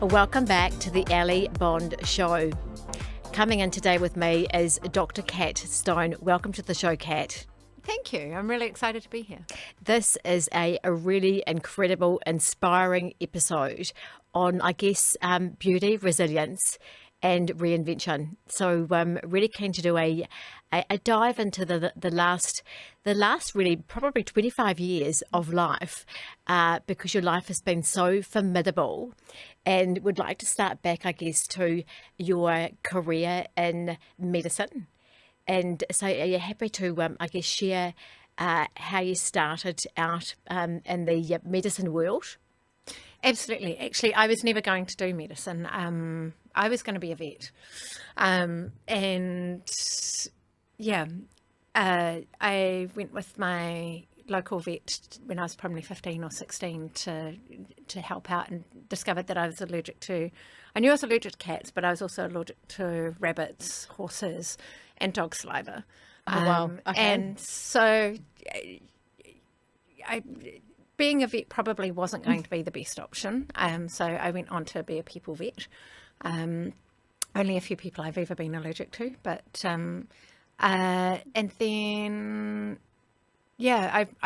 Welcome back to the Ali Bond Show. Coming in today with me is Dr. Kat Stone. Welcome to the show, Kat. Thank you. I'm really excited to be here. This is a really incredible, inspiring episode on, beauty, resilience, and reinvention. So I'm really keen to do a dive into the last really probably 25 years of life, because your life has been so formidable, and would like to start back, to your career in medicine. And so are you happy to, share how you started out in the medicine world? Absolutely. Actually, I was never going to do medicine. I was going to be a vet. I went with my local vet when I was probably 15 or 16 to help out, and discovered that I was allergic to, I knew I was allergic to cats, but I was also allergic to rabbits, horses, and dog saliva. Oh, wow. Okay. And so being a vet probably wasn't going to be the best option. So I went on to be a people vet. Only a few people I've ever been allergic to, but I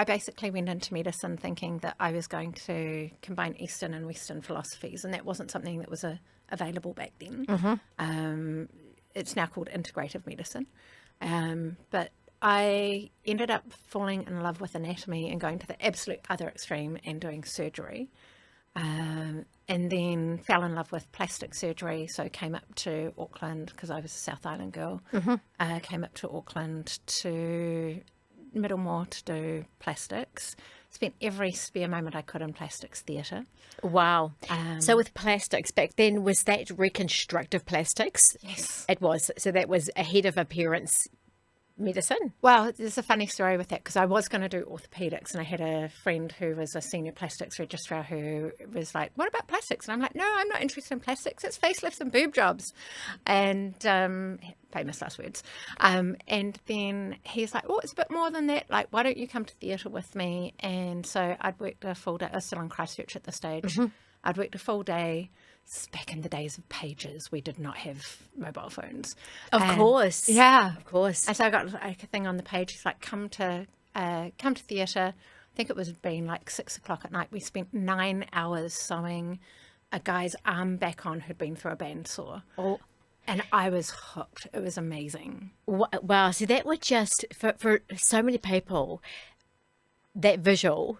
basically went into medicine thinking that I was going to combine Eastern and Western philosophies, and that wasn't something that was available back then. Mm-hmm. It's now called integrative medicine. But I ended up falling in love with anatomy and going to the absolute other extreme and doing surgery. And then fell in love with plastic surgery, so came up to Auckland, because I was a South Island girl. Mm-hmm. Came up to Auckland to Middlemore to do plastics. Spent every spare moment I could in plastics theatre. Wow. So with plastics, back then, was that reconstructive plastics? Yes. It was. So that was ahead of appearance medicine? Well, there's a funny story with that, because I was going to do orthopedics, and I had a friend who was a senior plastics registrar who was like, what about plastics? And I'm like, no, I'm not interested in plastics. It's facelifts and boob jobs. And famous last words. And then he's like, oh, it's a bit more than that. Like, why don't you come to theatre with me? And so I'd worked a full day. I was still in Christchurch at the stage. Mm-hmm. I'd worked a full day. Back in the days of pages, we did not have mobile phones. Of course. Yeah. Of course. And so I got like a thing on the page. It's like, come to theatre. I think it was being like 6 o'clock at night. We spent 9 hours sewing a guy's arm back on who'd been through a bandsaw. Oh. And I was hooked. It was amazing. Wow. So that would just, for so many people, that visual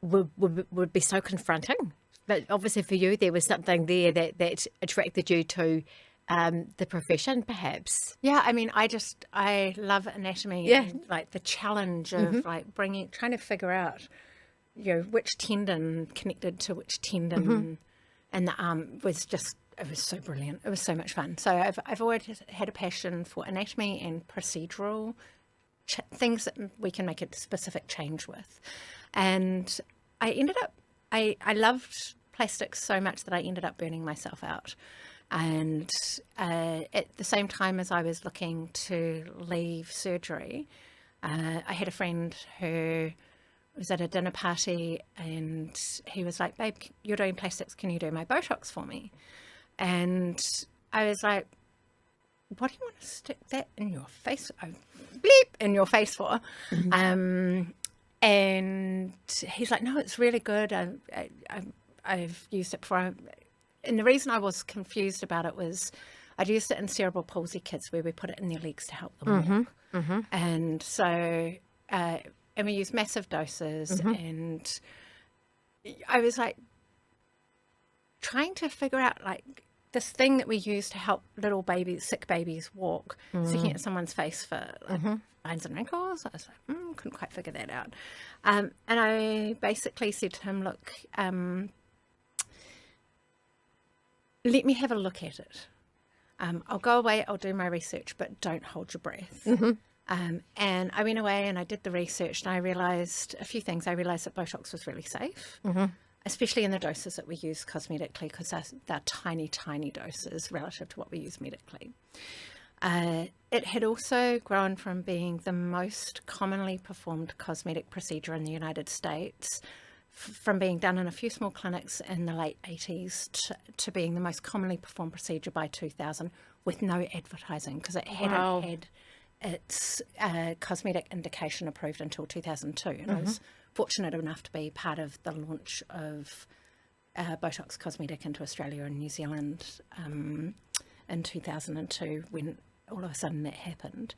would be so confronting. But obviously for you, there was something there that attracted you to the profession, perhaps. Yeah, I mean, I love anatomy. Yeah. And, like, the challenge of trying to figure out, which tendon connected to which tendon and the arm was just, it was so brilliant. It was so much fun. So I've always had a passion for anatomy and procedural things that we can make a specific change with. And I ended up, I loved plastics so much that I ended up burning myself out. And at the same time as I was looking to leave surgery, I had a friend who was at a dinner party, and he was like, babe, you're doing plastics, can you do my Botox for me? And I was like, what do you want to stick that in your face? In your face for? Mm-hmm. And he's like, no, it's really good. I've used it before. And the reason I was confused about it was I'd used it in cerebral palsy kids, where we put it in their legs to help them walk. Mm-hmm. And so, and we used massive doses. And I was like trying to figure out, like, this thing that we use to help little babies, sick babies walk, sticking it in someone's face for lines and wrinkles. I was like, couldn't quite figure that out. And I basically said to him, look, let me have a look at it. I'll go away, I'll do my research, but don't hold your breath. And I went away and I did the research, and I realised a few things. I realised that Botox was really safe. Especially in the doses that we use cosmetically, because they're tiny, tiny doses relative to what we use medically. It had also grown from being the most commonly performed cosmetic procedure in the United States from being done in a few small clinics in the late 80s to being the most commonly performed procedure by 2000 with no advertising, because it hadn't had its cosmetic indication approved until 2002. And I was fortunate enough to be part of the launch of Botox cosmetic into Australia and New Zealand in 2002, when all of a sudden that happened.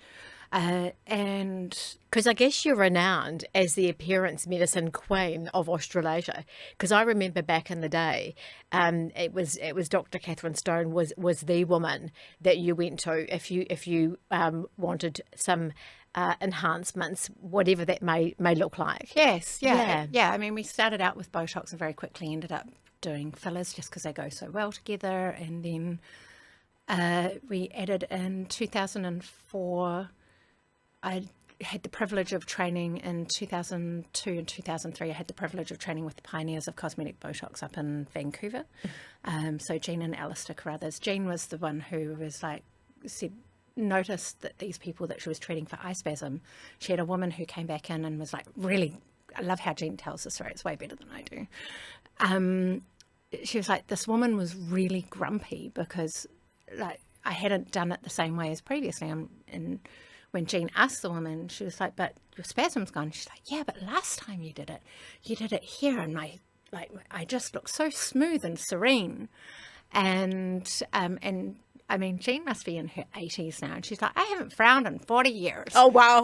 And because I guess you're renowned as the appearance medicine queen of Australasia. Because I remember back in the day, it was Dr. Catherine Stone was the woman that you went to if you wanted some enhancements, whatever that may look like. Yes, yeah. I mean, we started out with Botox and very quickly ended up doing fillers just because they go so well together. And then we added in 2004. I had the privilege of training in 2002 and 2003. I had the privilege of training with the pioneers of cosmetic Botox up in Vancouver. So Jean and Alistair Carruthers. Jean was the one who was noticed that these people that she was treating for eye spasm, she had a woman who came back in and was like, really, I love how Jean tells the story. It's way better than I do. She was like, this woman was really grumpy because like I hadn't done it the same way as previously. And when Jean asked the woman, she was like, but your spasm's gone. She's like, yeah, but last time you did it here, and I just look so smooth and serene. And I mean, Jean must be in her 80s now, and she's like, I haven't frowned in 40 years. Oh wow!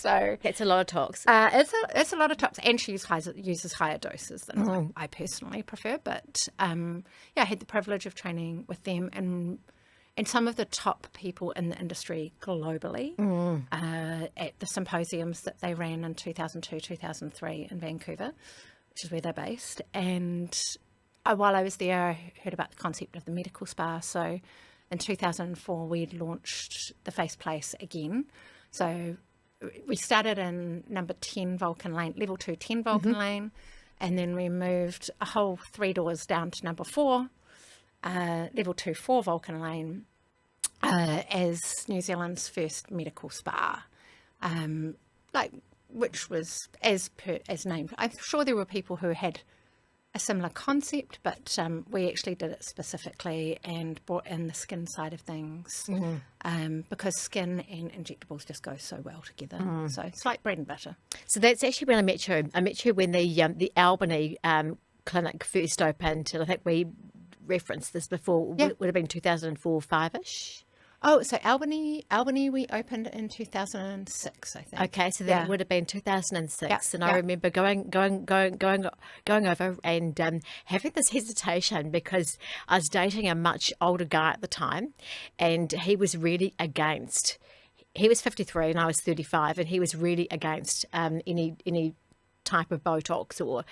So it's a lot of tox. It's a lot of tox, and she uses higher doses than I personally prefer. But I had the privilege of training with them and some of the top people in the industry globally at the symposiums that they ran in 2002, 2003 in Vancouver, which is where they're based. And while I was there, I heard about the concept of the medical spa. So in 2004, we launched the Face Place again. So we started in number 10 Vulcan Lane, level 2, 10 Vulcan Lane. And then we moved a whole 3 doors down to number 4, level 2, 4 Vulcan Lane, as New Zealand's first medical spa, which was as named. I'm sure there were people who had a similar concept, but we actually did it specifically and brought in the skin side of things because skin and injectables just go so well together. So it's like bread and butter. So that's actually when I met you. I met you when the Albany clinic first opened, and I think we referenced this before. Yeah. Would have been 2004, 5-ish. Oh, so Albany we opened in 2006, I think. Okay, so that would have been 2006, and I remember going over and having this hesitation because I was dating a much older guy at the time, and he was really against. He was 53 and I was 35, and he was really against any type of Botox or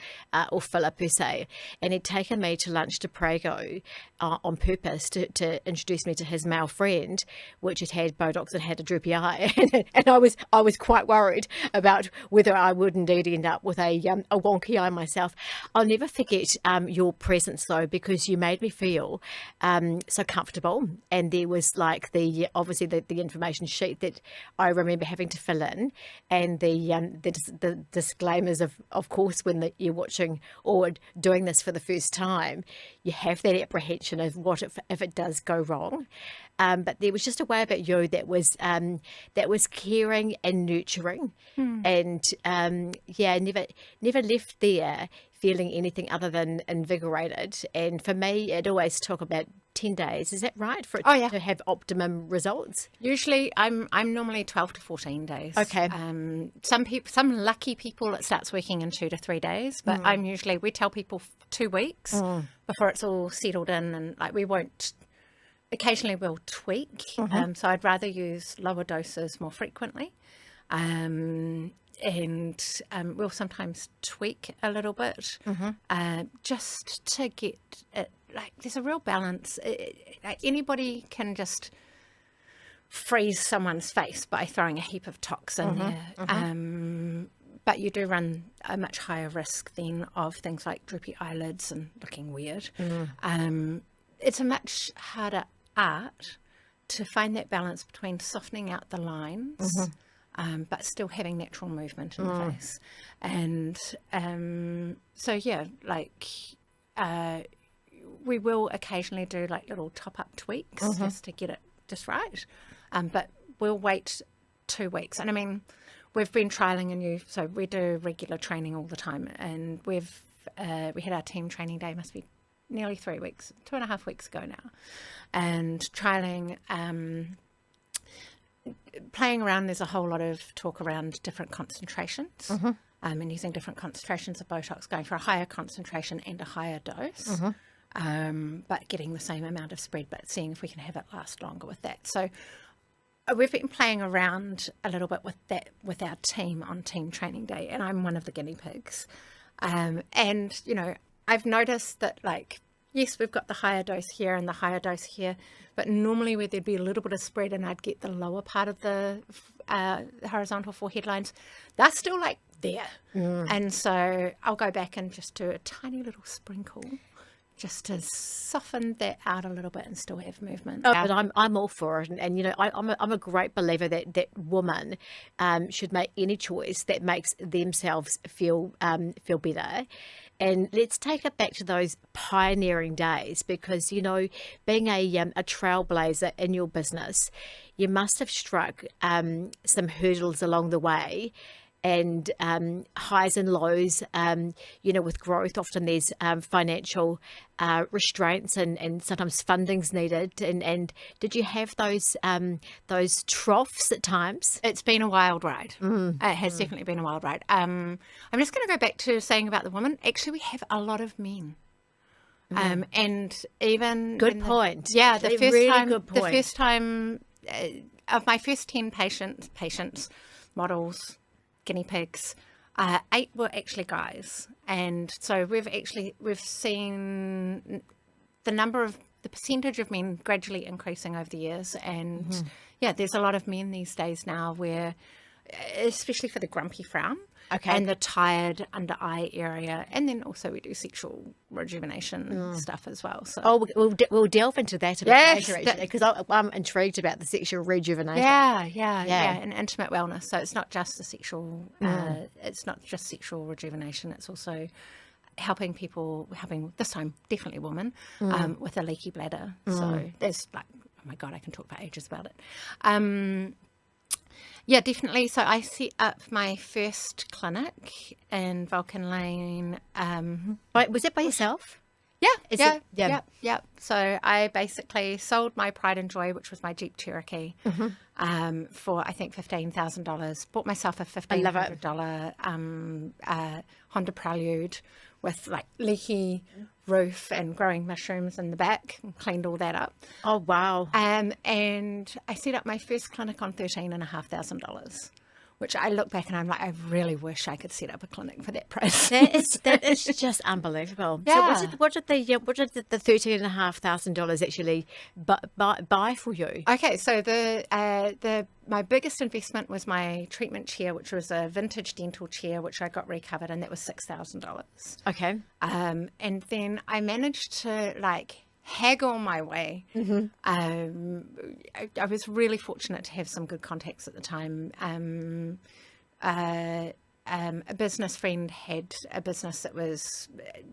filler per se, and he'd taken me to lunch to Prego on purpose to introduce me to his male friend, which had Botox and had a droopy eye, and I was quite worried about whether I would indeed end up with a wonky eye myself. I'll never forget your presence though, because you made me feel so comfortable, and there was like obviously the information sheet that I remember having to fill in, and the disclaimers of course when you're watching or doing this for the first time, you have that apprehension of what if it does go wrong, but there was just a way about you that was caring and nurturing, and never left there feeling anything other than invigorated. And for me, it always took about 10 days. Is that right? For it to have optimum results? Usually I'm normally 12 to 14 days. Okay. Some lucky people it starts working in 2 to 3 days, but we tell people 2 weeks before it's all settled in, and occasionally we'll tweak. So I'd rather use lower doses more frequently. And we'll sometimes tweak a little bit just to get it. Like there's a real balance. Anybody can just freeze someone's face by throwing a heap of tox in there. But you do run a much higher risk then of things like droopy eyelids and looking weird. It's a much harder art to find that balance between softening out the lines but still having natural movement in the face. And so, yeah, like we will occasionally do like little top-up tweaks just to get it just right. But we'll wait 2 weeks. And I mean, we've been trialing so we do regular training all the time. And we had our team training day, must be nearly 3 weeks, 2.5 weeks ago now. And trialing, playing around, there's a whole lot of talk around different concentrations and using different concentrations of Botox, going for a higher concentration and a higher dose, but getting the same amount of spread, but seeing if we can have it last longer with that. So we've been playing around a little bit with that with our team on team training day, and I'm one of the guinea pigs. And, you know, I've noticed that, like, yes, we've got the higher dose here and the higher dose here, but normally where there'd be a little bit of spread and I'd get the lower part of the horizontal forehead lines, they're still like there. And so I'll go back and just do a tiny little sprinkle just to soften that out a little bit and still have movement. But I'm all for it, and you know, I'm a great believer that women should make any choice that makes themselves feel better. And let's take it back to those pioneering days, because, you know, being a trailblazer in your business, you must have struck some hurdles along the way, and highs and lows. You know, with growth, often there's financial restraints and sometimes funding's needed. And did you have those troughs at times? It's been a wild ride. It has definitely been a wild ride. I'm just going to go back to saying about the women. Actually, we have a lot of men. And even good point. The first really time, good point. The first time of my first 10 patients, models, guinea pigs, 8 were actually guys. And so we've seen the percentage of men gradually increasing over the years. And yeah, there's a lot of men these days now where, especially for the grumpy frown, and the tired under eye area, and then also we do sexual rejuvenation stuff as well. So we'll delve into that a bit later, actually, because I'm intrigued about the sexual rejuvenation. Yeah, and intimate wellness. So it's not just the sexual, it's not just sexual rejuvenation. It's also helping this time definitely women with a leaky bladder. So there's like, oh my God, I can talk for ages about it. Yeah, definitely. So I set up my first clinic in Vulcan Lane. Was it by yourself? Yeah. So I basically sold my Pride and Joy, which was my Jeep Cherokee, for I think $15,000. Bought myself a $1,500 Honda Prelude with like leaky roof and growing mushrooms in the back, and cleaned all that up. Oh, wow. And I set up my first clinic on $13,500, which I look back and I'm like, I really wish I could set up a clinic for that price. That is just unbelievable. Yeah. So what did the $13,500 actually buy for you? Okay, so my biggest investment was my treatment chair, which was a vintage dental chair, which I got recovered, and that was $6,000. Okay. And then I managed to like haggle my way. I was really fortunate to have some good contacts at the time. A business friend had a business that was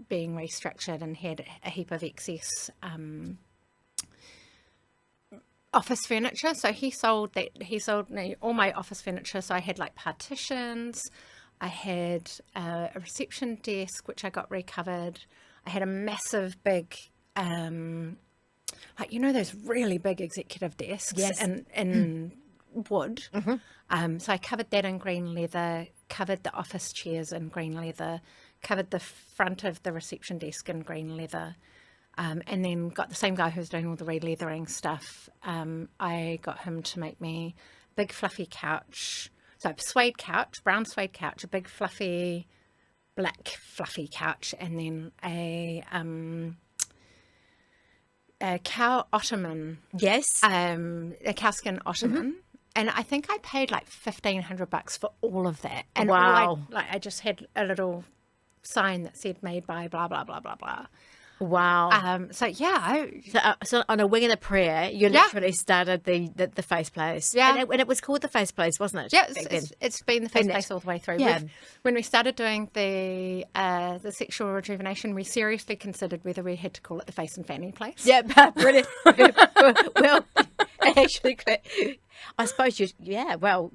being restructured and had a heap of excess office furniture. So he sold me all my office furniture. So I had like partitions, I had a reception desk, which I got recovered. I had a massive big like, you know, those really big executive desks in wood. So I covered that in green leather, covered the office chairs in green leather, covered the front of the reception desk in green leather, and then got the same guy who was doing all the re-leathering stuff. I got him to make me a big fluffy couch, so suede couch, brown suede couch, a big fluffy black fluffy couch, and then a cow ottoman. Yes. A cowskin ottoman. And I think I paid like $1,500 for all of that. And wow. I just had a little sign that said made by blah, blah, blah, blah, blah. Wow. So yeah, So on a wing and a prayer, you literally started the face place. Yeah. And it was called the face place, wasn't it? yeah, back then? it's been the face Isn't it? place all the way through. Yeah. When we started doing the sexual rejuvenation, we seriously considered whether we had to call it the face and fanny place. Yeah, brilliant. Well, actually, I suppose well,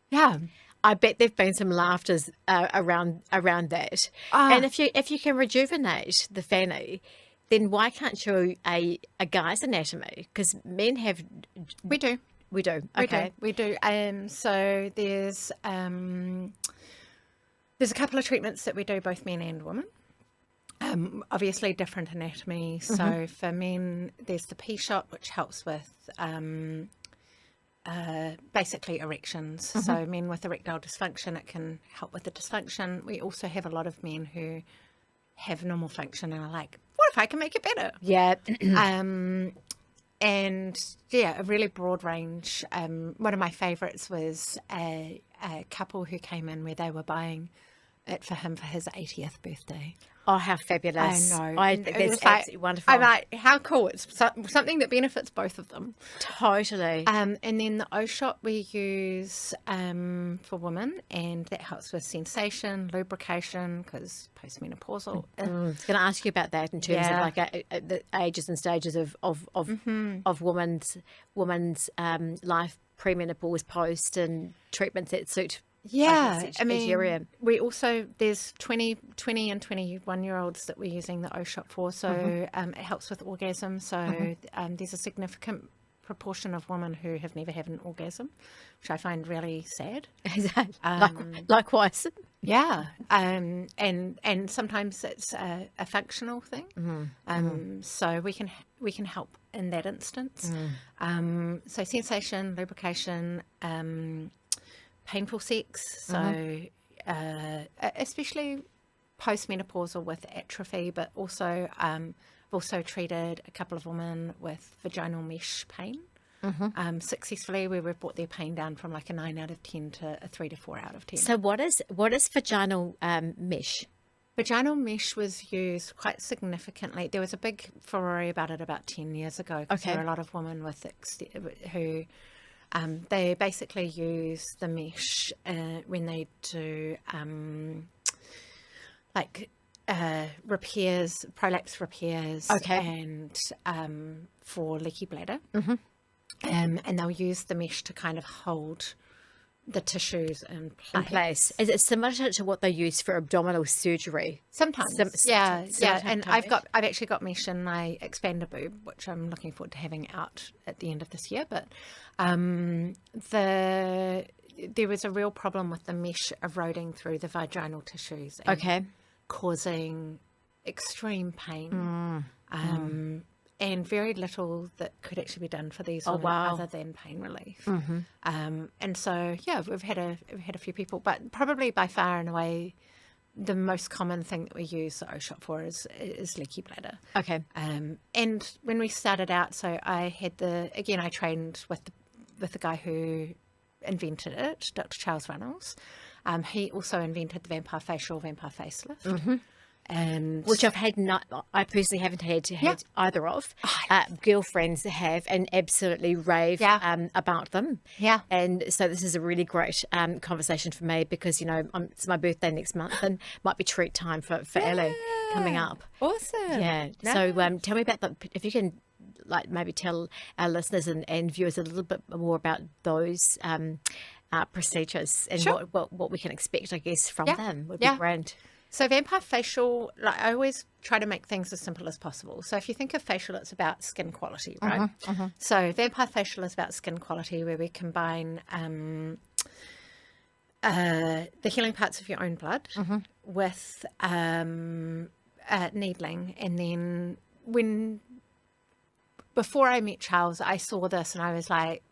Yeah. I bet there've been some laughters around that. And if you can rejuvenate the fanny, then why can't you a guy's anatomy? Because men have. We do. Okay. We do. So there's a couple of treatments that we do, both men and women. Obviously different anatomy. So for men, there's the P shot, which helps with basically erections. So men with erectile dysfunction, it can help with the dysfunction. We also have a lot of men who have normal function and are like, what if I can make it better? Yeah. And yeah, a really broad range. One of my favourites was a couple who came in where they were buying it for him for his 80th birthday. Oh, how fabulous. I know. I think that's absolutely wonderful. I'm like, how cool. It's something that benefits both of them. Totally. And then the O-shot we use for women, and that helps with sensation, lubrication, because postmenopausal. I was going to ask you about that in terms of like the ages and stages of women's life, premenopause, post, and treatments that suit. Yeah, I mean, area. we also, there's 20 and 21-year-olds that we're using the O-shot for, so it helps with orgasm. So there's a significant proportion of women who have never had an orgasm, which I find really sad. Likewise. Yeah, and sometimes it's a functional thing. So we can help in that instance. So sensation, lubrication, painful sex, so especially postmenopausal with atrophy, but also I've also treated a couple of women with vaginal mesh pain successfully, where we've brought their pain down from like a 9 out of 10 to a 3 to 4 out of 10. So what is vaginal mesh? Vaginal mesh was used quite significantly. There was a big furore about it about 10 years ago, because there were a lot of women with who they basically use the mesh when they do repairs, prolapse repairs, and for leaky bladder. And they'll use the mesh to kind of hold the tissues in place. Is it similar to what they use for abdominal surgery? Sometimes, yeah. And I've actually got mesh in my expander boob, which I'm looking forward to having out at the end of this year. But there was a real problem with the mesh eroding through the vaginal tissues and causing extreme pain. And very little that could actually be done for these women other than pain relief. And so, yeah, we've had a few people, but probably by far and away, the most common thing that we use the O-shot for is leaky bladder. Okay. And when we started out, so I trained with the guy who invented it, Dr. Charles Runnels. He also invented the vampire facial, vampire facelift. And which I personally haven't had either of. Girlfriends have and absolutely rave about them. Yeah. And so this is a really great conversation for me, because it's my birthday next month and might be treat time for Ellie coming up. Awesome. Yeah. No. So tell me about if you can maybe tell our listeners and viewers a little bit more about those procedures and what we can expect, I guess, from them would be grand. So vampire facial, I always try to make things as simple as possible. So if you think of facial, it's about skin quality, right? So vampire facial is about skin quality, where we combine the healing parts of your own blood with needling. And then before I met Charles, I saw this and I was like,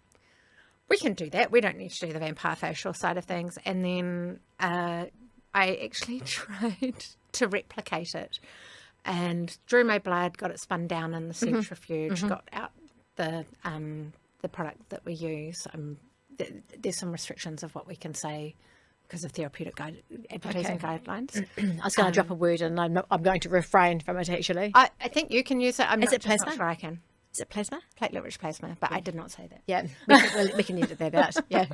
we can do that. We don't need to do the vampire facial side of things. And then I actually tried to replicate it and drew my blood, got it spun down in the centrifuge, got out the product that we use. There's some restrictions of what we can say because of therapeutic advertising guidelines. I was going to drop a word and I'm going to refrain from it actually. I think you can use it. Is it plasma? Not sure I can. Is it plasma? Platelet-rich plasma, but I did not say that. Yeah, we can edit that out. Yeah.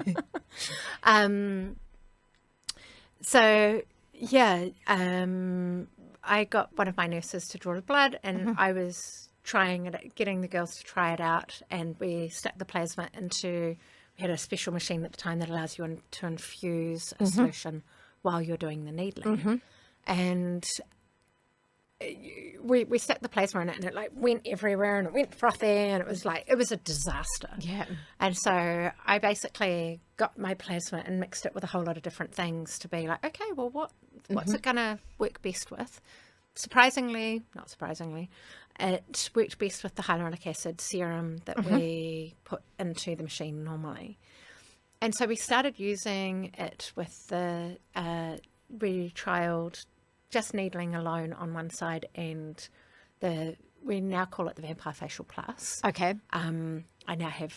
So, yeah, I got one of my nurses to draw the blood, and I was getting the girls to try it out, and we stuck the plasma into, we had a special machine at the time that allows you to infuse a solution while you're doing the needling. And we stuck the plasma in it, and it like went everywhere, and it went frothy, and it was a disaster. Yeah. And so I basically got my plasma and mixed it with a whole lot of different things to be like, okay, well, what's it gonna work best with? Not surprisingly, it worked best with the hyaluronic acid serum that we put into the machine normally. And so we started using it with we trialed just needling alone on one side, and we now call it the Vampire Facial Plus. Okay. I now have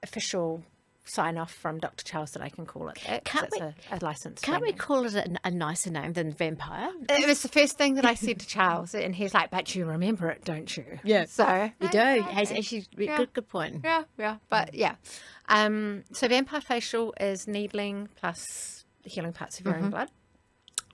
official sign off from Dr. Charles that I can call it that. Can't it's a licensed. Can't we call it a nicer name than Vampire? It was the first thing that I said to Charles, and he's like, "But you remember it, don't you?" Yeah. So You do. He's actually good point. Yeah. But yeah. So Vampire Facial is needling plus the healing parts of your own blood,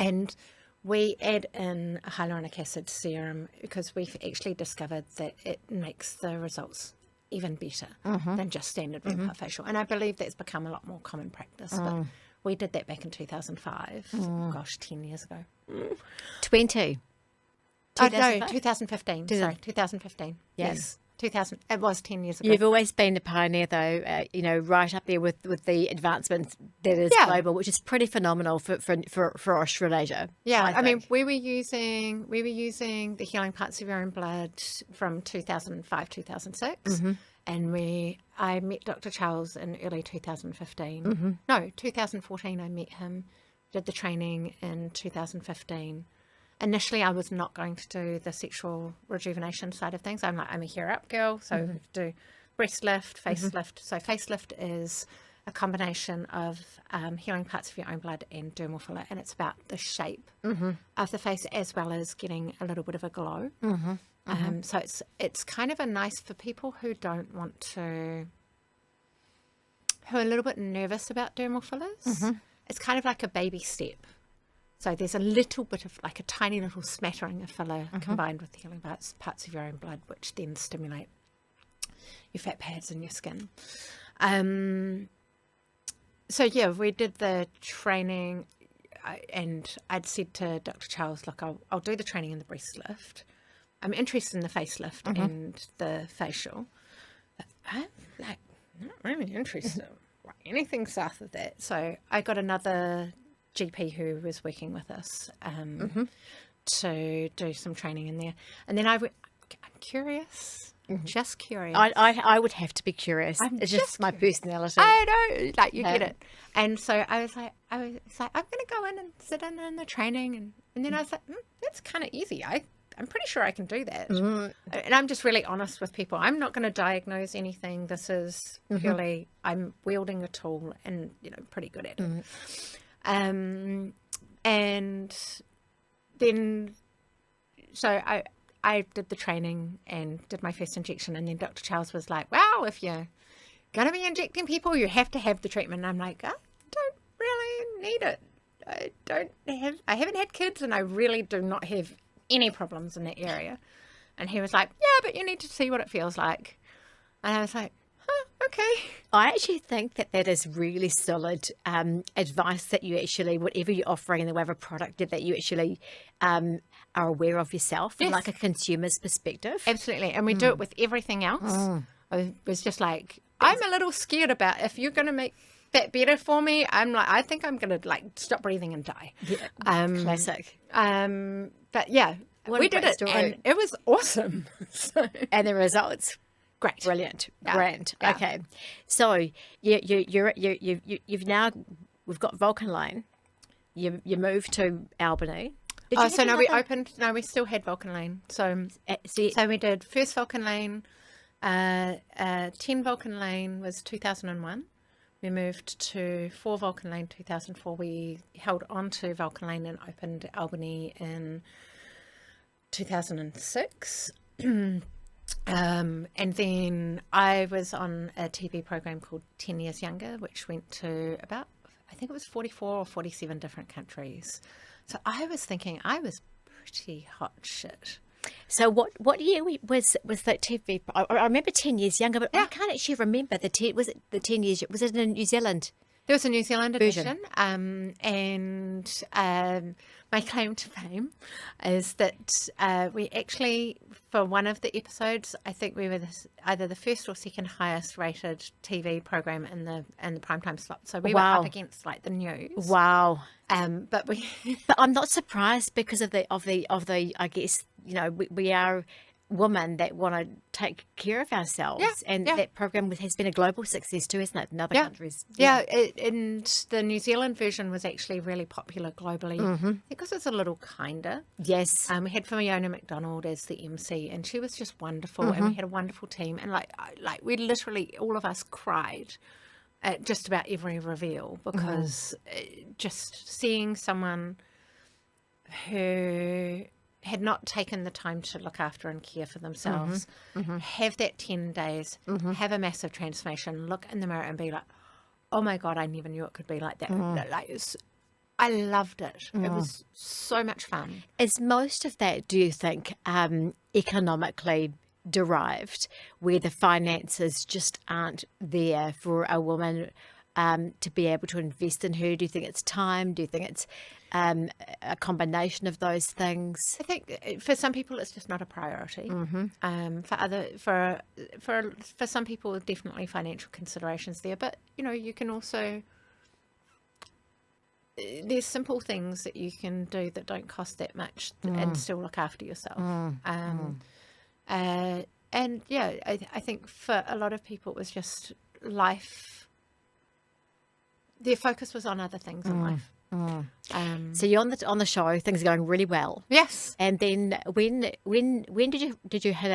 and we add in a hyaluronic acid serum because we've actually discovered that it makes the results even better than just standard Vampire Facial. And I believe that's become a lot more common practice. But we did that back in 2005. Gosh, 10 years ago. 20. Oh, no, 2015. Sorry, 2015. Yeah. Yes. 2000. It was 10 years ago. You've always been a pioneer, though. Right up there with the advancements that is global, which is pretty phenomenal for Australasia. Yeah, I mean, think. we were using the healing parts of your own blood from 2005, 2006, and I met Dr. Charles in early 2015. No, 2014. I met him, did the training in 2015. Initially, I was not going to do the sexual rejuvenation side of things. I'm a hair up girl, so do breast lift, facelift. So facelift is a combination of healing parts of your own blood and dermal filler, and it's about the shape of the face as well as getting a little bit of a glow. So it's kind of a nice for people who don't want to, who are a little bit nervous about dermal fillers. It's kind of like a baby step. So there's a little bit of like a tiny little smattering of filler combined with the healing parts of your own blood, which then stimulate your fat pads in your skin. So yeah, we did the training, and I'd said to Dr. Charles, look, I'll do the training in the breast lift. I'm interested in the facelift and the facial. But I'm like not really interested in anything south of that. So I got another GP who was working with us to do some training in there, and then I'm curious, just curious. I would have to be curious. It's just my personality. I know, like you get it. And so I was like, I'm going to go in and sit in the training, and then I was like, that's kind of easy. I'm pretty sure I can do that. And I'm just really honest with people. I'm not going to diagnose anything. This is purely I'm wielding a tool and pretty good at it. And then, so I did the training and did my first injection, and then Dr. Charles was like, well, if you're going to be injecting people, you have to have the treatment. And I'm like, I don't really need it. I haven't had kids, and I really do not have any problems in that area. And he was like, yeah, but you need to see what it feels like. And I was like, okay. I actually think that is really solid advice, that you actually, whatever you're offering in the way of a product, that you actually are aware of yourself from like a consumer's perspective. Absolutely. And we do it with everything else. I was just like, I'm a little scared about if you're going to make that better for me. I'm like, I think I'm going to like stop breathing and die. Yeah, classic. But yeah, we did it story. and it was awesome. And the results. Great. Brilliant. Yeah. Grand. Yeah. Okay. So you've now, we've got Vulcan Lane. You moved to Albany. We still had Vulcan Lane. So we did first Vulcan Lane, 10 Vulcan Lane was 2001. We moved to 4 Vulcan Lane 2004. We held on to Vulcan Lane and opened Albany in 2006. And then I was on a TV program called 10 Years Younger, which went to about, I think it was 44 or 47 different countries. So I was thinking I was pretty hot shit. So what year was that TV? I remember 10 Years Younger, but I can't actually remember was it the 10 years? Was it in New Zealand? There was a New Zealand Version. edition, and my claim to fame is that we actually, for one of the episodes, I think we were either the first or second highest rated TV program in the primetime slot. So we were up against like the news. Wow. But I'm not surprised because of the I guess, you know, we are women that want to take care of ourselves, and that program has been a global success too, hasn't it, in other countries? And the New Zealand version was actually really popular globally because it's a little kinder. Yes. We had Fiona McDonald as the MC, and she was just wonderful, and we had a wonderful team, and like we literally, all of us cried at just about every reveal because just seeing someone who had not taken the time to look after and care for themselves, have that 10 days, have a massive transformation, look in the mirror and be like, oh my God, I never knew it could be like that. I loved it. It was so much fun. Is most of that, do you think, economically derived, where the finances just aren't there for a woman to be able to invest in her? Do you think it's time? Do you think it's a combination of those things? I think for some people it's just not a priority. For some people, definitely financial considerations there. But you know, you can also, there's simple things that you can do that don't cost that much and still look after yourself. And yeah, I think for a lot of people it was just life. Their focus was on other things in life. So you're on the show, things are going really well. Yes. And then when did you hit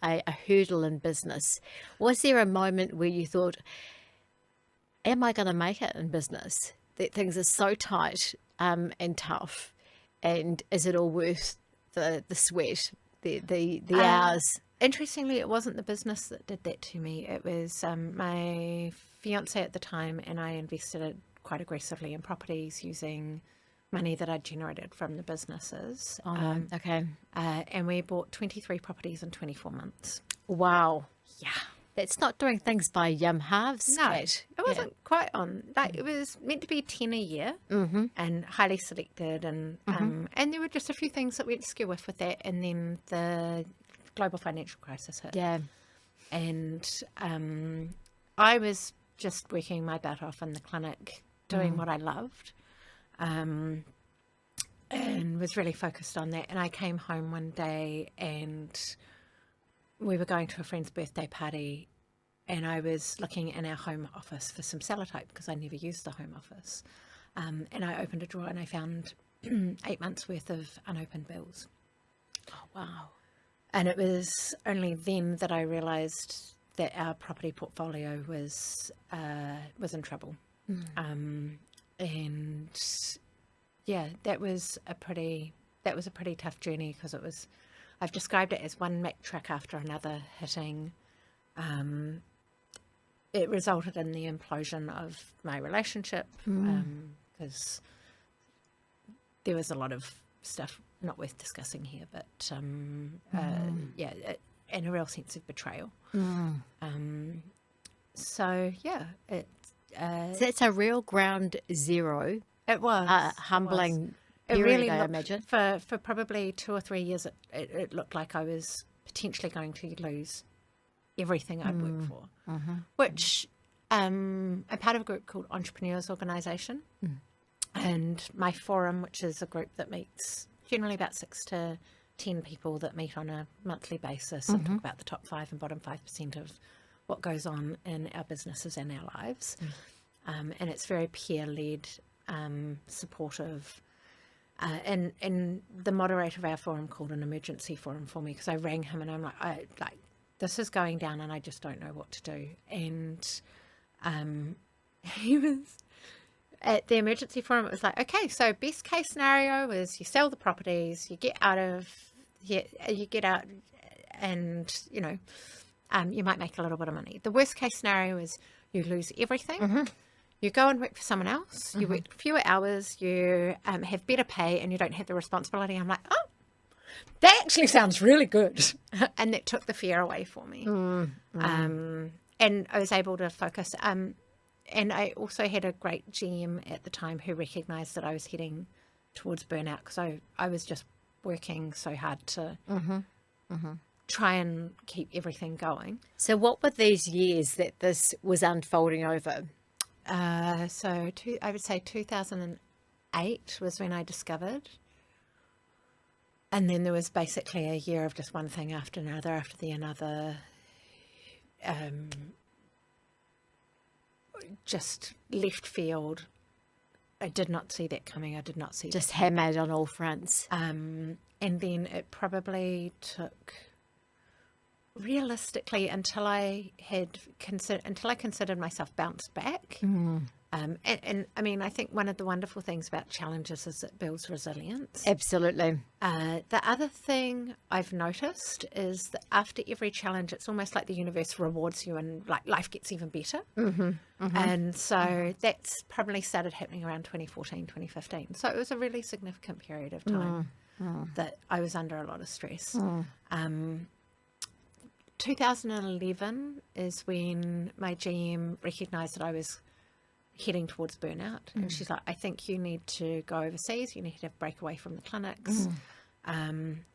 a hurdle in business? Was there a moment where you thought, am I going to make it in business? That things are so tight and tough, and is it all worth the sweat, the hours? Interestingly, it wasn't the business that did that to me. It was my fiance at the time, and I invested quite aggressively in properties using money that I'd generated from the businesses. Okay. And we bought 23 properties in 24 months. Wow. Yeah. That's not doing things by halves. No, Kate. it wasn't quite on. Like, it was meant to be 10 a year and highly selected. And there were just a few things that went skew with that. And then the global financial crisis hit. Yeah. And I was just working my butt off in the clinic, doing what I loved, and was really focused on that. And I came home one day and we were going to a friend's birthday party, and I was looking in our home office for some sellotape because I never used the home office. And I opened a drawer and I found 8 months worth of unopened bills. Oh, wow. And it was only then that I realised that our property portfolio was in trouble. And yeah, that was a pretty tough journey because I've described it as one Mack truck after another hitting. It resulted in the implosion of my relationship because there was a lot of stuff not worth discussing here, but yeah, and a real sense of betrayal. So yeah, so that's a real ground zero. it was Humbling It period, really I looked, imagine. for probably 2 or 3 years, it looked like I was potentially going to lose everything I'd worked for, which I'm part of a group called Entrepreneurs Organisation, and my forum, which is a group that meets generally about 6 to 10 people that meet on a monthly basis and talk about the top 5 and bottom 5% of what goes on in our businesses and our lives. And it's very peer-led, supportive. And the moderator of our forum called an emergency forum for me because I rang him and I'm like, this is going down and I just don't know what to do. And he was at the emergency forum. It was like, okay, so best case scenario is you sell the properties, you get out, and you might make a little bit of money. The worst case scenario is you lose everything. You go and work for someone else. You work fewer hours. You have better pay, and you don't have the responsibility. I'm like, oh, that actually sounds really good, and that took the fear away for me. And I was able to focus. And I also had a great GM at the time who recognised that I was heading towards burnout, because I was just working so hard to try and keep everything going. So what were these years that this was unfolding over? I would say 2008 was when I discovered. And then there was basically a year of just one thing after another, after the another. Just left field. I did not see that coming. I did not see just hammered on all fronts. And then it probably took, realistically, until I considered myself bounced back. And I mean, I think one of the wonderful things about challenges is it builds resilience. Absolutely. The other thing I've noticed is that after every challenge, it's almost like the universe rewards you, and like life gets even better. And so that's probably started happening around 2014, 2015. So it was a really significant period of time that I was under a lot of stress. 2011 is when my GM recognised that I was heading towards burnout, and she's like, I think you need to go overseas, you need to break away from the clinics.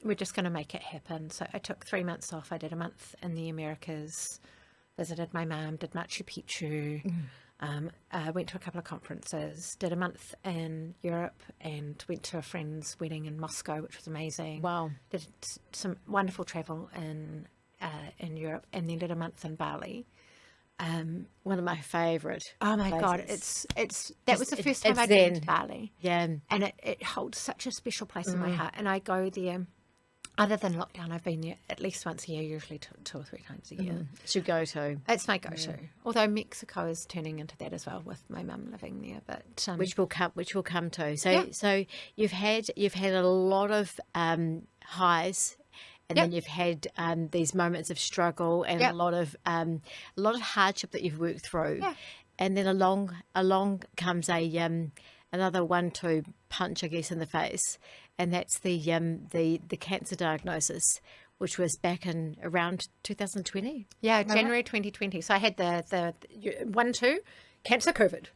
We're just going to make it happen. So I took 3 months off. I did a month in the Americas, visited my mum, did Machu Picchu, went to a couple of conferences, did a month in Europe, and went to a friend's wedding in Moscow, which was amazing. Wow. Did some wonderful travel in Europe, and then did a month in Bali. One of my favourite. Oh my God, that was the first time I'd been to Bali. Yeah. And it holds such a special place in my heart. And I go there, other than lockdown, I've been there at least once a year, usually two or three times a year. It's your go-to. It's my go-to. Although Mexico is turning into that as well, with my mum living there. But which we'll come to. So you've had a lot of highs. And then you've had these moments of struggle and a lot of hardship that you've worked through, and then along comes another 1-2 punch, I guess, in the face, and that's the cancer diagnosis, which was back in around 2020. Yeah, January 2020. So I had the 1-2 cancer COVID.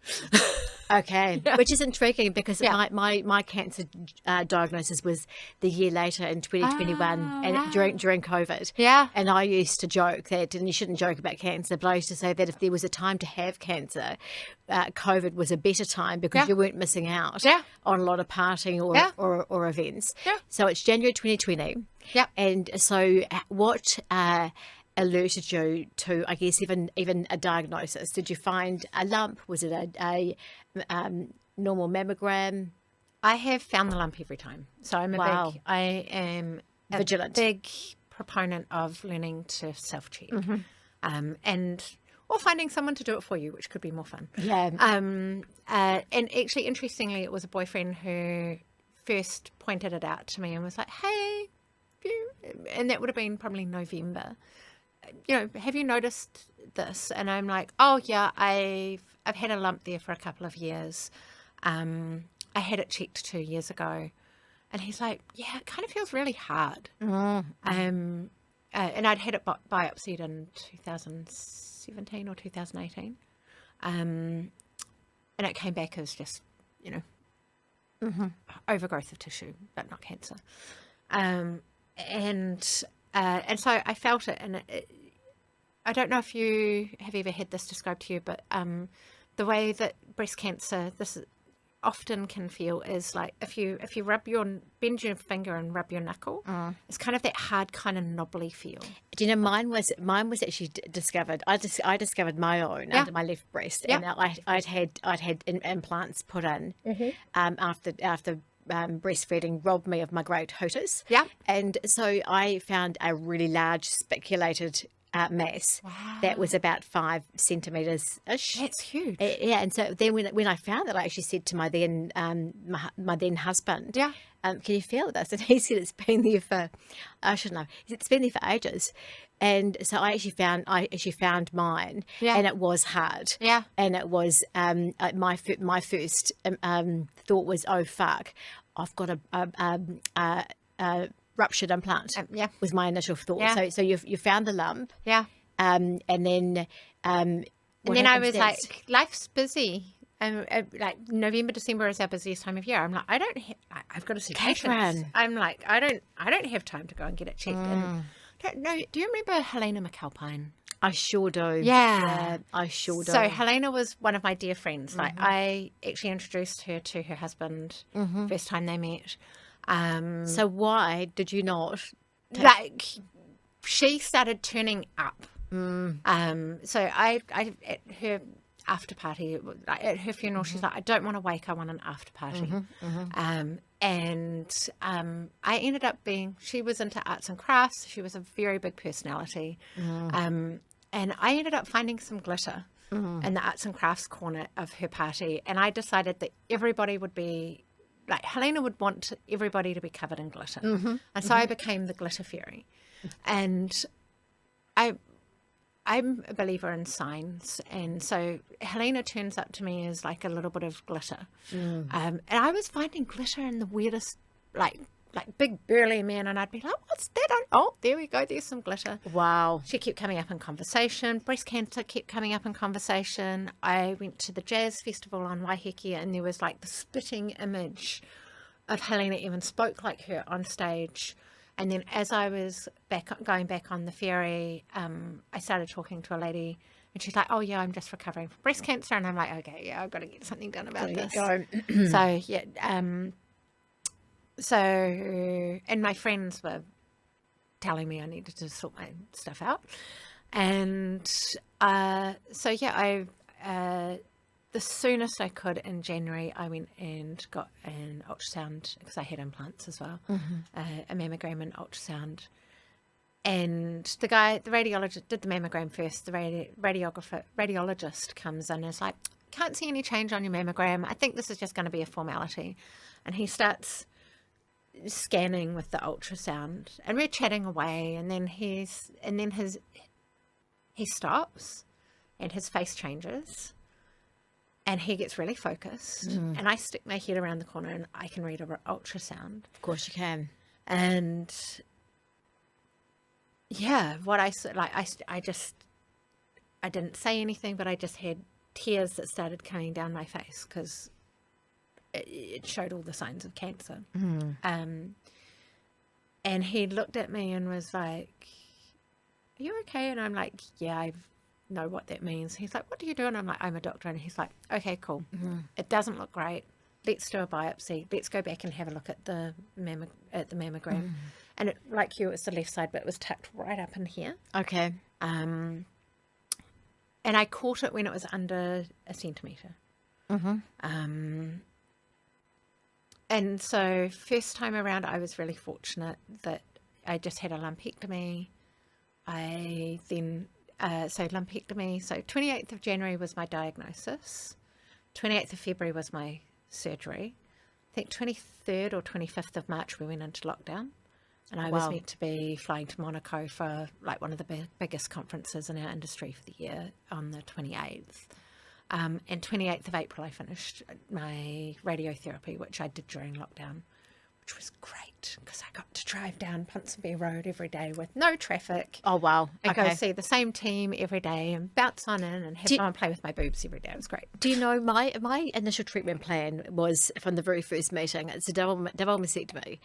Okay, which is intriguing because my cancer diagnosis was the year later in 2021, and during COVID. Yeah. And I used to joke that, and you shouldn't joke about cancer, but I used to say that if there was a time to have cancer, COVID was a better time because you weren't missing out on a lot of partying or events. Yeah. So it's January 2020. Yeah. And so what alerted you to, I guess, even a diagnosis? Did you find a lump? Was it a normal mammogram? I have found the lump every time. So I am vigilant, a big proponent of learning to self-check, or finding someone to do it for you, which could be more fun. Yeah. And actually, interestingly, it was a boyfriend who first pointed it out to me and was like, "Hey, and that would have been probably November. Have you noticed this?" And I'm like, "Oh yeah, I've had a lump there for a couple of years. I had it checked 2 years ago." And he's like, "Yeah, it kind of feels really hard." And I'd had it biopsied in 2017 or 2018. And it came back as just, overgrowth of tissue, but not cancer. And so I felt it, and I don't know if you have ever had this described to you, but the way that breast cancer often can feel is like if you bend your finger and rub your knuckle, it's kind of that hard, kind of knobbly feel. Do you know, mine was actually discovered. I discovered my own under my left breast, and I'd had implants put in after breastfeeding robbed me of my great hooters. Yeah. And so I found a really large spiculated mass Wow. that was about 5 centimetres ish. That's huge. Yeah, and so then when I found that, I actually said to my then my then husband, Yeah. can you feel this? And he said it's been there for, I shouldn't know, he said it's been there for ages. And so I actually found mine, Yeah. and it was hard. Yeah. And it was my first thought was, oh fuck, I've got a ruptured implant. Yeah. Was my initial thought. Yeah. So you found the lump, Yeah. and then And then I was like, life's busy. And like November, December is our busiest time of year. I'm like, I've got to see patients. Catherine. I'm like, I don't have time to go and get it checked. And don't know. Do you remember Helena McAlpine? I sure do. Yeah. I sure do. So Helena was one of my dear friends. Like I actually introduced her to her husband first time they met. So why did you not? Like she started turning up. So I at her after party, at her funeral, she's like, I don't want to wake, I want an after party. And I ended up she was into arts and crafts. She was a very big personality. And I ended up finding some glitter in the arts and crafts corner of her party. And I decided that everybody would be, like Helena would want everybody to be covered in glitter. And so I became the glitter fairy. And I'm a believer in signs, and so Helena turns up to me as like a little bit of glitter, and I was finding glitter in the weirdest, like big burly men, and I'd be like, "What's that?" Oh, there we go. There's some glitter. Wow. She kept coming up in conversation. Breast cancer kept coming up in conversation. I went to the jazz festival on Waiheke, and there was like the spitting image of Helena even spoke like her on stage. And then as I was going back on the ferry, I started talking to a lady, and she's like, oh, yeah, I'm just recovering from breast cancer. And I'm like, okay, yeah, I've got to get something done about this. So, yeah. And my friends were telling me I needed to sort my stuff out. And so, yeah, the soonest I could in January, I went and got an ultrasound because I had implants as well, a mammogram and ultrasound. And the radiologist did the mammogram first. The radiologist comes in and is like, can't see any change on your mammogram. I think this is just going to be a formality. And he starts scanning with the ultrasound, and we're chatting away. And then he stops, and his face changes. And he gets really focused, and I stick my head around the corner, and I can read an ultrasound. Of course you can. And yeah, I didn't say anything, but I just had tears that started coming down my face because it showed all the signs of cancer. And he looked at me and was like, "Are you okay?" And I'm like, "Yeah, I know what that means." He's like, "What do you do?" And I'm like, "I'm a doctor." And he's like, "Okay, cool. It doesn't look great. Let's do a biopsy. Let's go back and have a look at the mammogram." And like you, it's the left side, but it was tucked right up in here. Okay. And I caught it when it was under a centimetre. And so first time around, I was really fortunate that I just had a lumpectomy. I then so lumpectomy. So 28th of January was my diagnosis. 28th of February was my surgery. I think 23rd or 25th of March we went into lockdown. And I was meant to be flying to Monaco for like one of the biggest conferences in our industry for the year on the 28th. And 28th of April I finished my radiotherapy, which I did during lockdown, which was great because I got to drive down Ponsonby Road every day with no traffic. Oh, wow. And go see the same team every day and bounce on in and have someone play with my boobs every day. It was great. Do you know, my initial treatment plan was from the very first meeting, it's a double mastectomy,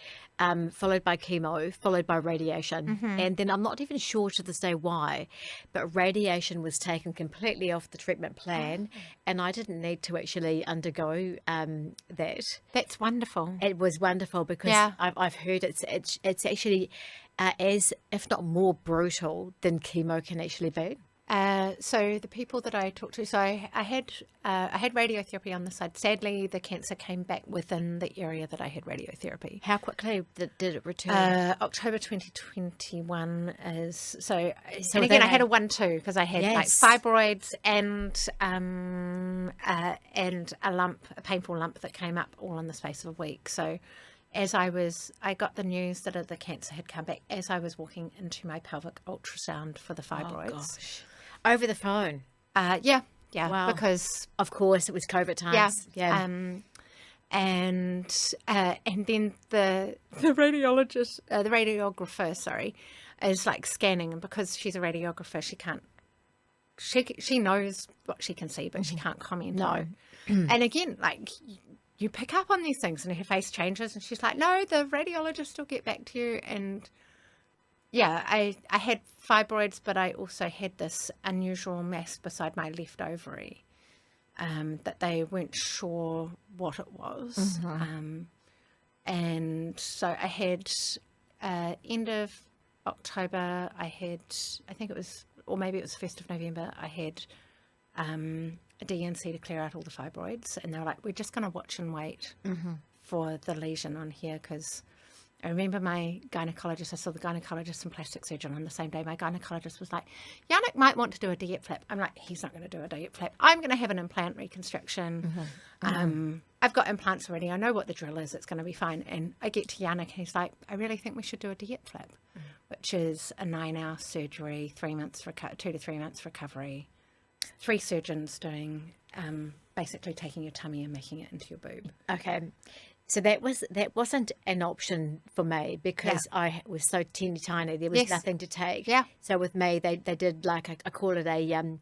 followed by chemo, followed by radiation. And then I'm not even sure to this day why, but radiation was taken completely off the treatment plan, and I didn't need to actually undergo that. That's wonderful. It was wonderful because I've heard it's actually as, if not more brutal than chemo can actually be. So the people that I talked to, so I had radiotherapy on the side. Sadly, the cancer came back within the area that I had radiotherapy. How quickly did it return? October 2021 is so. So And again, I that- had a 1-2 because I had Yes. like fibroids and a lump, a painful lump that came up all in the space of a week. So as I got the news that the cancer had come back as I was walking into my pelvic ultrasound for the fibroids. Oh, gosh. Over the phone. Yeah, Wow. because Of course, it was COVID times. Yeah. and then the radiologist, the radiographer, sorry, is like scanning, and because she's a radiographer, she can't. She knows what she can see, but she can't comment. No. on it. And again, like you pick up on these things, and her face changes, and she's like, "No, the radiologist will get back to you." And yeah, I had fibroids, but I also had this unusual mass beside my left ovary that they weren't sure what it was. And so I had end of October, I think it was, or maybe it was 1st of November, I had a DNC to clear out all the fibroids. And they were like, we're just going to watch and wait for the lesion on here, because I remember my gynecologist, I saw the gynecologist and plastic surgeon on the same day. My gynecologist was like, Yannick might want to do a diet flap. I'm like, he's not going to do a diet flap. I'm going to have an implant reconstruction. I've got implants already. I know what the drill is. It's going to be fine. And I get to Yannick and he's like, I really think we should do a diet flap, which is a 9-hour surgery, 2 to 3 months recovery. 3 surgeons doing, basically taking your tummy and making it into your boob. Okay. So that wasn't an option for me because I was so teeny tiny. There was nothing to take. Yeah. So with me, they did like I call it a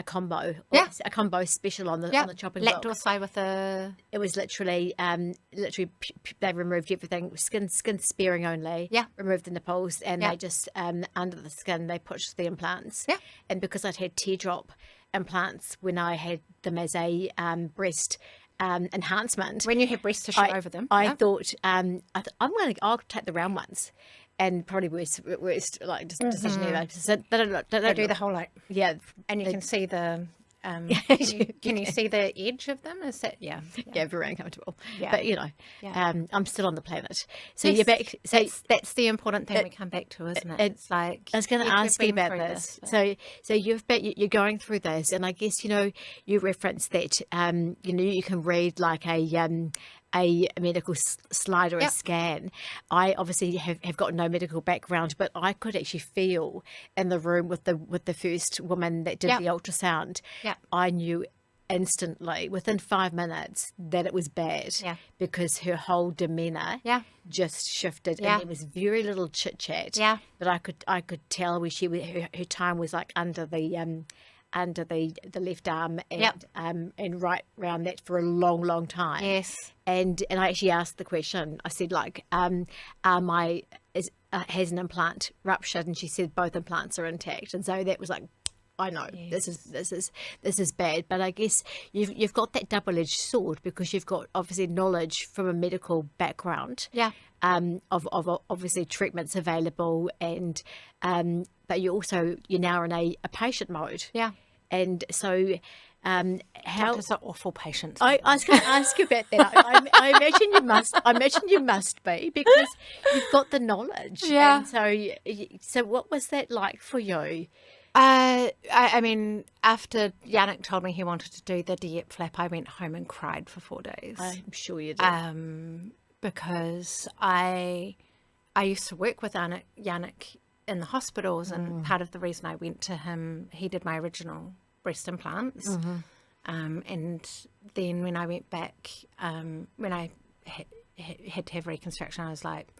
combo. Or a combo special on the chopping block. Lactosai with a. It was literally they removed everything, skin sparing only. Yeah. Removed the nipples, and they just under the skin they pushed the implants. Yeah. And because I'd had teardrop implants when I had them as a breast enhancement. When you have breast tissue over them. I thought I'll take the round ones, and probably worst like decision ever. So they do the whole like and you can see the can you see the edge of them? Is that very uncomfortable. Yeah. But you know, I'm still on the planet. So you're back. So that's the important thing we come back to, isn't it? It's like I was going to ask you about this. So you're going through this, and I guess you referenced that you can read like a medical slide or a scan. I obviously have got no medical background, but I could actually feel in the room with the first woman that did the ultrasound. I knew instantly within 5 minutes that it was bad because her whole demeanour just shifted and there was very little chit chat. But I could tell where her time was like under the left arm and right round that for a long time. Yes. And I actually asked the question. I said like, has an implant ruptured? And she said both implants are intact. And so that was like, I know this is bad, but I guess you've got that double-edged sword because you've got obviously knowledge from a medical background. Of obviously treatments available, and but you're now in a patient mode. And so how doctors are awful patients. I was going to ask you about that. I imagine you must. I imagine you must be because you've got the knowledge. And so what was that like for you? I mean, after Yannick told me he wanted to do the diet flap, I went home and cried for 4 days. I'm sure you did. Because I used to work with Yannick in the hospitals, and part of the reason I went to him, he did my original breast implants. And then when I went back, when I had to have reconstruction, I was like,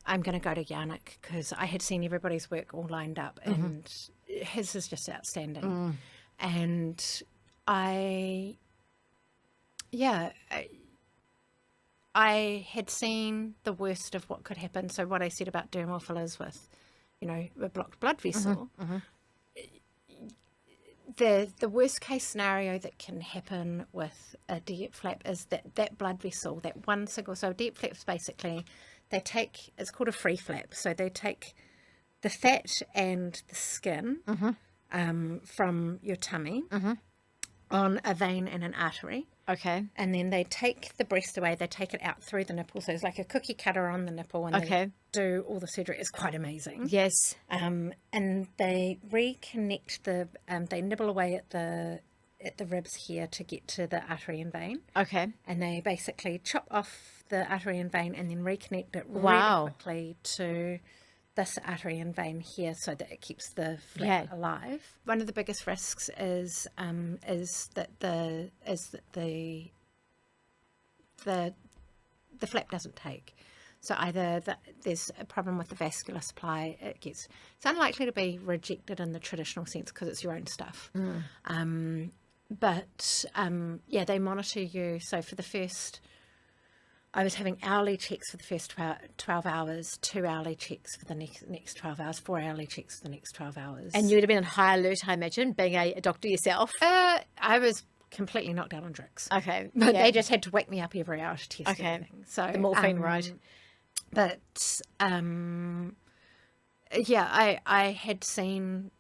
I'm going to go to Yannick because I had seen everybody's work all lined up and his is just outstanding. And I had seen the worst of what could happen. So what I said about dermal fillers with, a blocked blood vessel, the worst case scenario that can happen with a DIEP flap is that blood vessel, that one single, so DIEP flaps basically, it's called a free flap. So they take the fat and the skin from your tummy on a vein and an artery. Okay. And then they take the breast away, they take it out through the nipple. So it's like a cookie cutter on the nipple, and they do all the surgery. It's quite amazing. Yes. And they reconnect they nibble away at the ribs here to get to the artery and vein. Okay. And they basically chop off the artery and vein and then reconnect it Wow. really quickly to this artery and vein here, so that it keeps the flap alive. One of the biggest risks is that the flap doesn't take. So either there's a problem with the vascular supply, it's unlikely to be rejected in the traditional sense because it's your own stuff. But they monitor you. So for the first, I was having hourly checks for the first 12 hours, 2 hourly checks for the next 12 hours, 4 hourly checks for the next 12 hours. And you would have been on high alert, I imagine, being a doctor yourself. I was completely knocked out on drugs. Okay. But they just had to wake me up every hour to test everything. So the morphine, right? But I had seen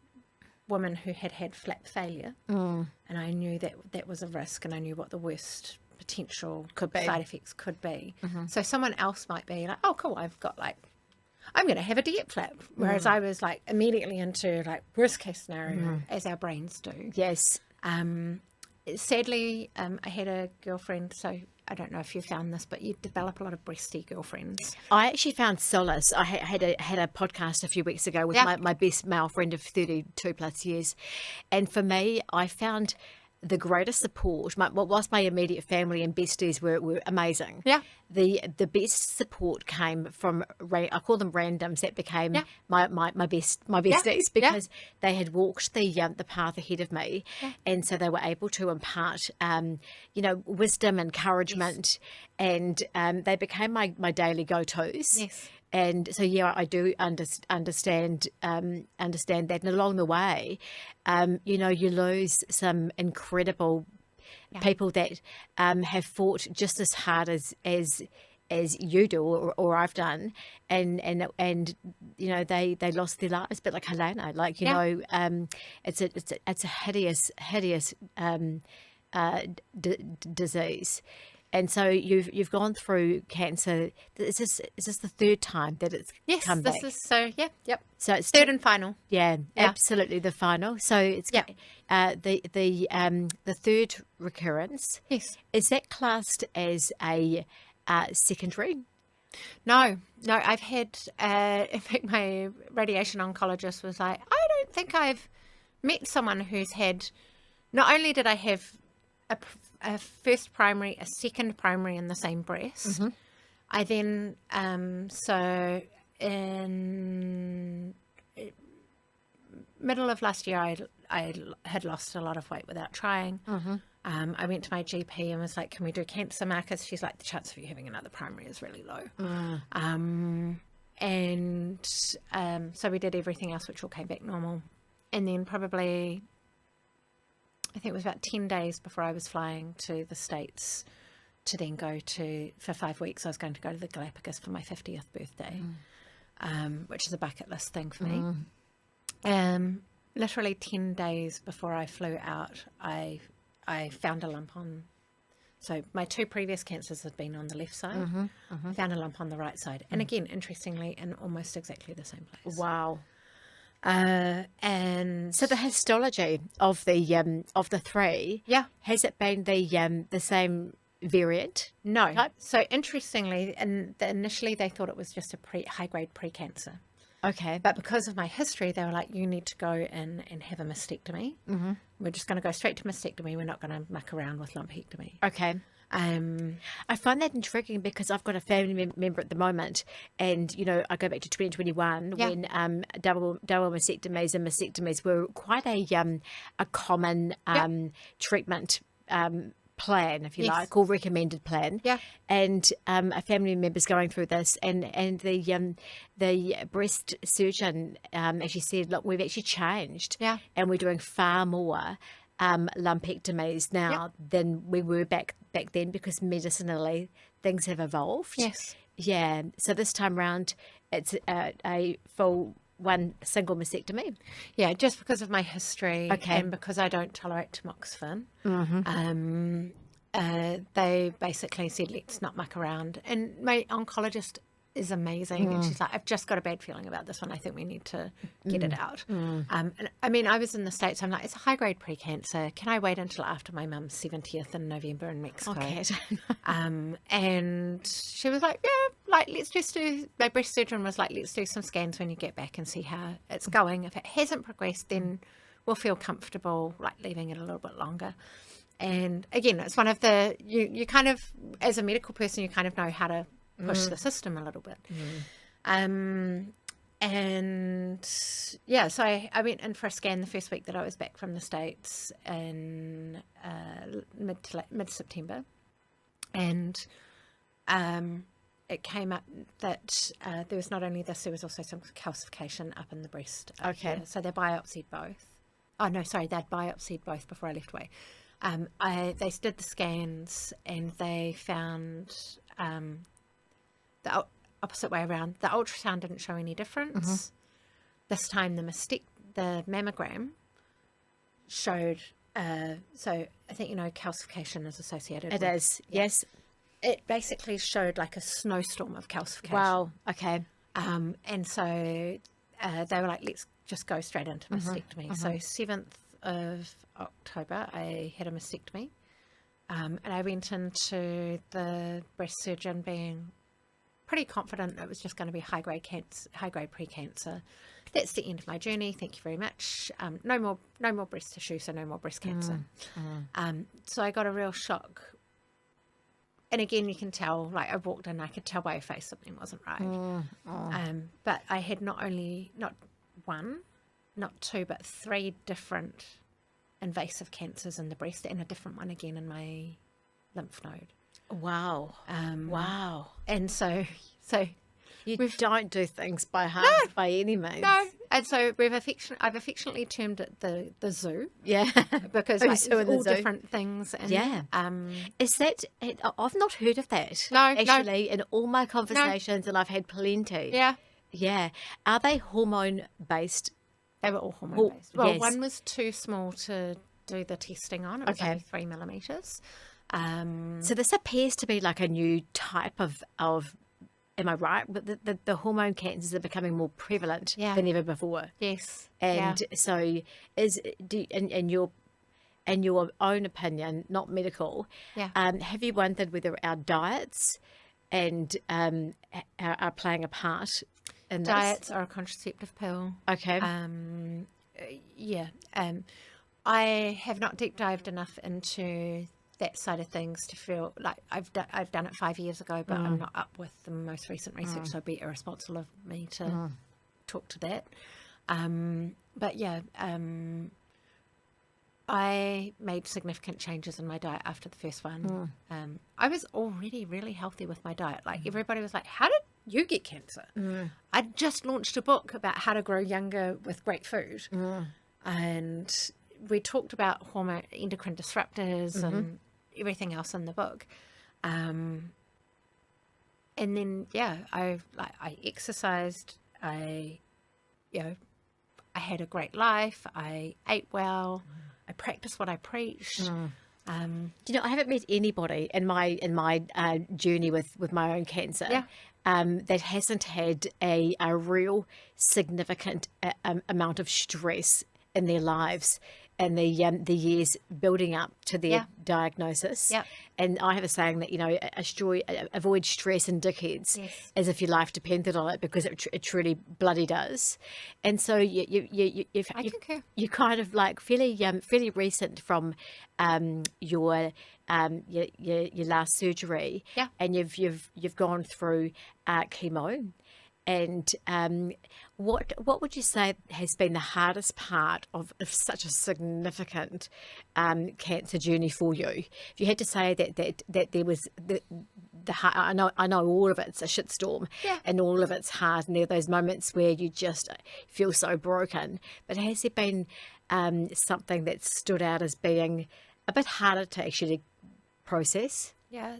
women who had flap failure, and I knew that was a risk, and I knew what the worst potential side effects could be. So someone else might be like, oh cool, I'm going to have a DIEP flap, whereas I was like immediately into like worst case scenario, as our brains do. Yes. Sadly, I had a girlfriend, so I don't know if you found this, but you develop a lot of breasty girlfriends. I actually found solace. I had a podcast a few weeks ago with my best male friend of 32 plus years. And for me, I found the greatest support, whilst my immediate family and besties were amazing. Yeah. The best support came from, I call them randoms, that became my besties, because they had walked the path ahead of me, and so they were able to impart wisdom, encouragement, and they became my daily go-tos. Yes. And so, I do understand that. And along the way, you lose some incredible people that have fought just as hard as you do or I've done, and they lost their lives. But like Helena, it's a hideous disease. And so you've gone through cancer. Is this the third time that it's come back? Yes, so yep. So it's third and final. Yeah, absolutely the final. So it's the third recurrence. Yes, is that classed as a secondary? No. I've had. In fact, my radiation oncologist was like, I don't think I've met someone who's had. Not only did I have a first primary, a second primary in the same breast. I then, so in middle of last year, I had lost a lot of weight without trying. I went to my GP and was like, can we do cancer markers? She's like, the chance of you having another primary is really low. So we did everything else, which all came back normal. And then probably, I think it was about 10 days before I was flying to the States to then go for 5 weeks, I was going to go to the Galapagos for my 50th birthday, which is a bucket list thing for me. Literally 10 days before I flew out, I found a lump on, so my 2 previous cancers had been on the left side. I found a lump on the right side. And again, interestingly, in almost exactly the same place. Wow. And so the histology of the 3, has it been the same variant? No. Type? So interestingly, initially they thought it was just a high grade precancer. Okay. But because of my history, they were like, you need to go in and have a mastectomy. We're just going to go straight to mastectomy. We're not going to muck around with lumpectomy. Okay. I find that intriguing because I've got a family member at the moment, and I go back to 2021 when double mastectomies and mastectomies were quite a common treatment plan, if you like, or recommended plan. And a family member's going through this, and the breast surgeon actually said, look, we've actually changed, and we're doing far more lumpectomies now than we were back then, because medicinally things have evolved. So this time round it's a full one single mastectomy? Yeah, just because of my history, Okay. and because I don't tolerate tamoxifen. They basically said, let's not muck around. And my oncologist is amazing. And she's like, I've just got a bad feeling about this one. I think we need to get it out. And I mean, I was in the States. I'm like, it's a high-grade precancer. Can I wait until after my mum's 70th in November in Mexico? Okay. And she was like, yeah, like, let's just do, my breast surgeon was like, let's do some scans when you get back and see how it's going. If it hasn't progressed, then we'll feel comfortable, like, leaving it a little bit longer. And again, it's one of the, you kind of, as a medical person, you kind of know how to push the system a little bit. And yeah, so I went in for a scan the first week that I was back from the States in mid-September. And it came up that there was not only this, there was also some calcification up in the breast. Okay. So they biopsied both. Oh, no, sorry, they'd biopsied both before I left away. They did the scans and they found the opposite way around. The ultrasound didn't show any difference. This time the mammogram showed, so I think, calcification is associated It with, is, yes. it basically showed like a snowstorm of calcification. Wow, okay. And so they were like, let's just go straight into mastectomy. So 7th of October, I had a mastectomy. And I went into the breast surgeon being pretty confident it was just going to be high-grade precancer. That's the end of my journey. Thank you very much. No more breast tissue, so no more breast cancer. So I got a real shock. And again, you can tell, like, I walked in, I could tell by her face something wasn't right. But I had not one, not two, but 3 different invasive cancers in the breast, and a different one again in my lymph node. Wow. Wow. And so You don't do things by half by any means. no, and so I've affectionately termed it the zoo. Yeah. Because Oh, like, zoo in it's the all zoo. different things. And, Yeah. Is that, I've not heard of that. No, no. Actually, in all my conversations, and I've had plenty. yeah, Yeah. Are they hormone based? they were all hormone based. Well, yes. one was too small to do the testing on. It was Okay. only 3 millimeters. So this appears to be like a new type of am I right? But the hormone cancers are becoming more prevalent Yeah. than ever before. Yes. And so in your own opinion, not medical, Yeah. have you wondered whether our diets and are playing a part in this? Diets are a contraceptive pill. Okay. Yeah. I have not deep dived enough into that side of things to feel like I've done it 5 years ago, but I'm not up with the most recent research, so it'd be irresponsible of me to talk to that. But yeah, I made significant changes in my diet after the first one. I was already really healthy with my diet. Like everybody was like, how did you get cancer? I just launched a book about how to grow younger with great food. And we talked about hormone endocrine disruptors and everything else in the book. And then, yeah, I exercised, I had a great life. I ate well. I practiced what I preached. Do you know, I haven't met anybody in my journey with my own cancer that hasn't had a real significant amount of stress in their lives and the years building up to their diagnosis. Yep. And I have a saying that, avoid stress and dickheads as if your life depended on it, because it truly bloody does. And so you concur. you're kind of like fairly recent from your last surgery, and you've gone through chemo. And what would you say has been the hardest part of such a significant cancer journey for you? If you had to say that there was the I know all of it's a shitstorm, and all of it's hard, and there are those moments where you just feel so broken. But has there been something that stood out as being a bit harder to actually process? Yeah.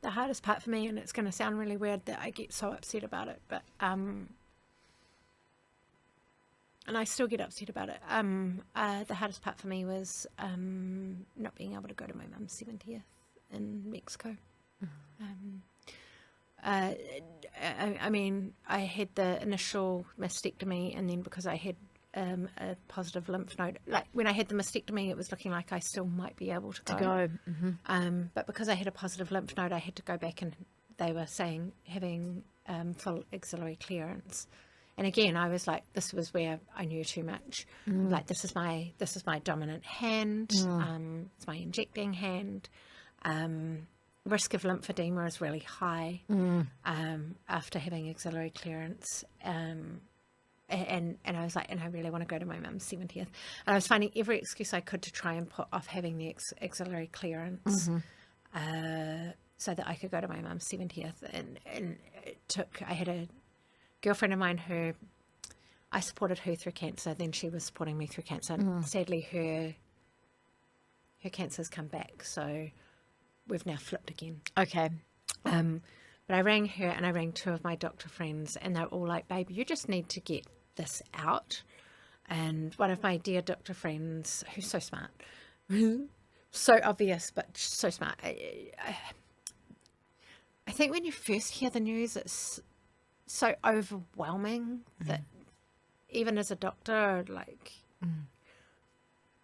The hardest part for me, and it's going to sound really weird that I get so upset about it, but and I still get upset about it. The hardest part for me was not being able to go to my mum's 70th in Mexico. I mean, I had the initial mastectomy, and then because I had a positive lymph node, like when I had the mastectomy, it was looking like I still might be able to go. But because I had a positive lymph node, I had to go back, and they were saying having full axillary clearance. And again, I was like, this was where I knew too much. Like, this is my dominant hand. It's my injecting hand. Risk of lymphedema is really high after having axillary clearance. And I was like, and I really want to go to my mum's 70th. And I was finding every excuse I could to try and put off having the axillary clearance so that I could go to my mum's 70th. And it took, I had a girlfriend of mine who I supported her through cancer, then she was supporting me through cancer. And sadly, her cancer's come back, so we've now flipped again. Okay. But I rang her and I rang two of my doctor friends, and they're all like, babe, you just need to get this out. And one of my dear doctor friends, who's so smart, so obvious, but so smart. I think when you first hear the news, it's so overwhelming that even as a doctor, like,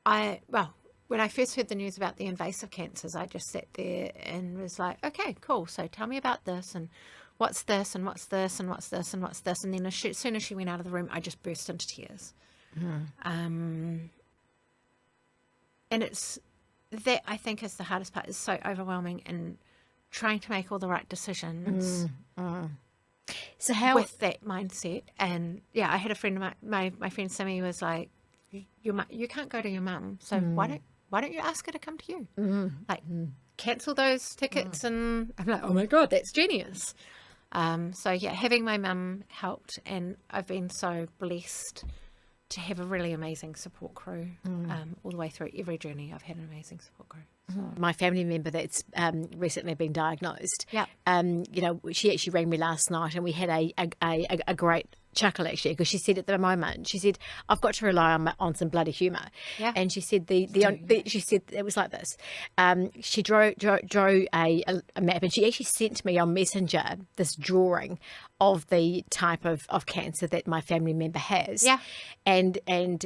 when I first heard the news about the invasive cancers, I just sat there and was like, okay, cool. So tell me about this, and what's this, and what's this, and what's this, and what's this. And then as soon as she went out of the room, I just burst into tears. And it's that, I think, is the hardest part, is so overwhelming, and trying to make all the right decisions. So how, with that mindset. And yeah, I had a friend of my friend Sammy was like, you can't go to your mum, so why don't you ask her to come to you? Like, cancel those tickets. And I'm like, oh my God, that's genius. So yeah, having my mum helped, and I've been so blessed to have a really amazing support crew all the way through every journey. I've had an amazing support crew. my family member that's recently been diagnosed, Yeah. you know, she actually rang me last night, and we had a great chuckle, actually, because she said at the moment, she said, I've got to rely on some bloody humour. Yeah. And she said she said it was like this. She drew a map, and she actually sent me on Messenger this drawing of the type of cancer that my family member has. Yeah. And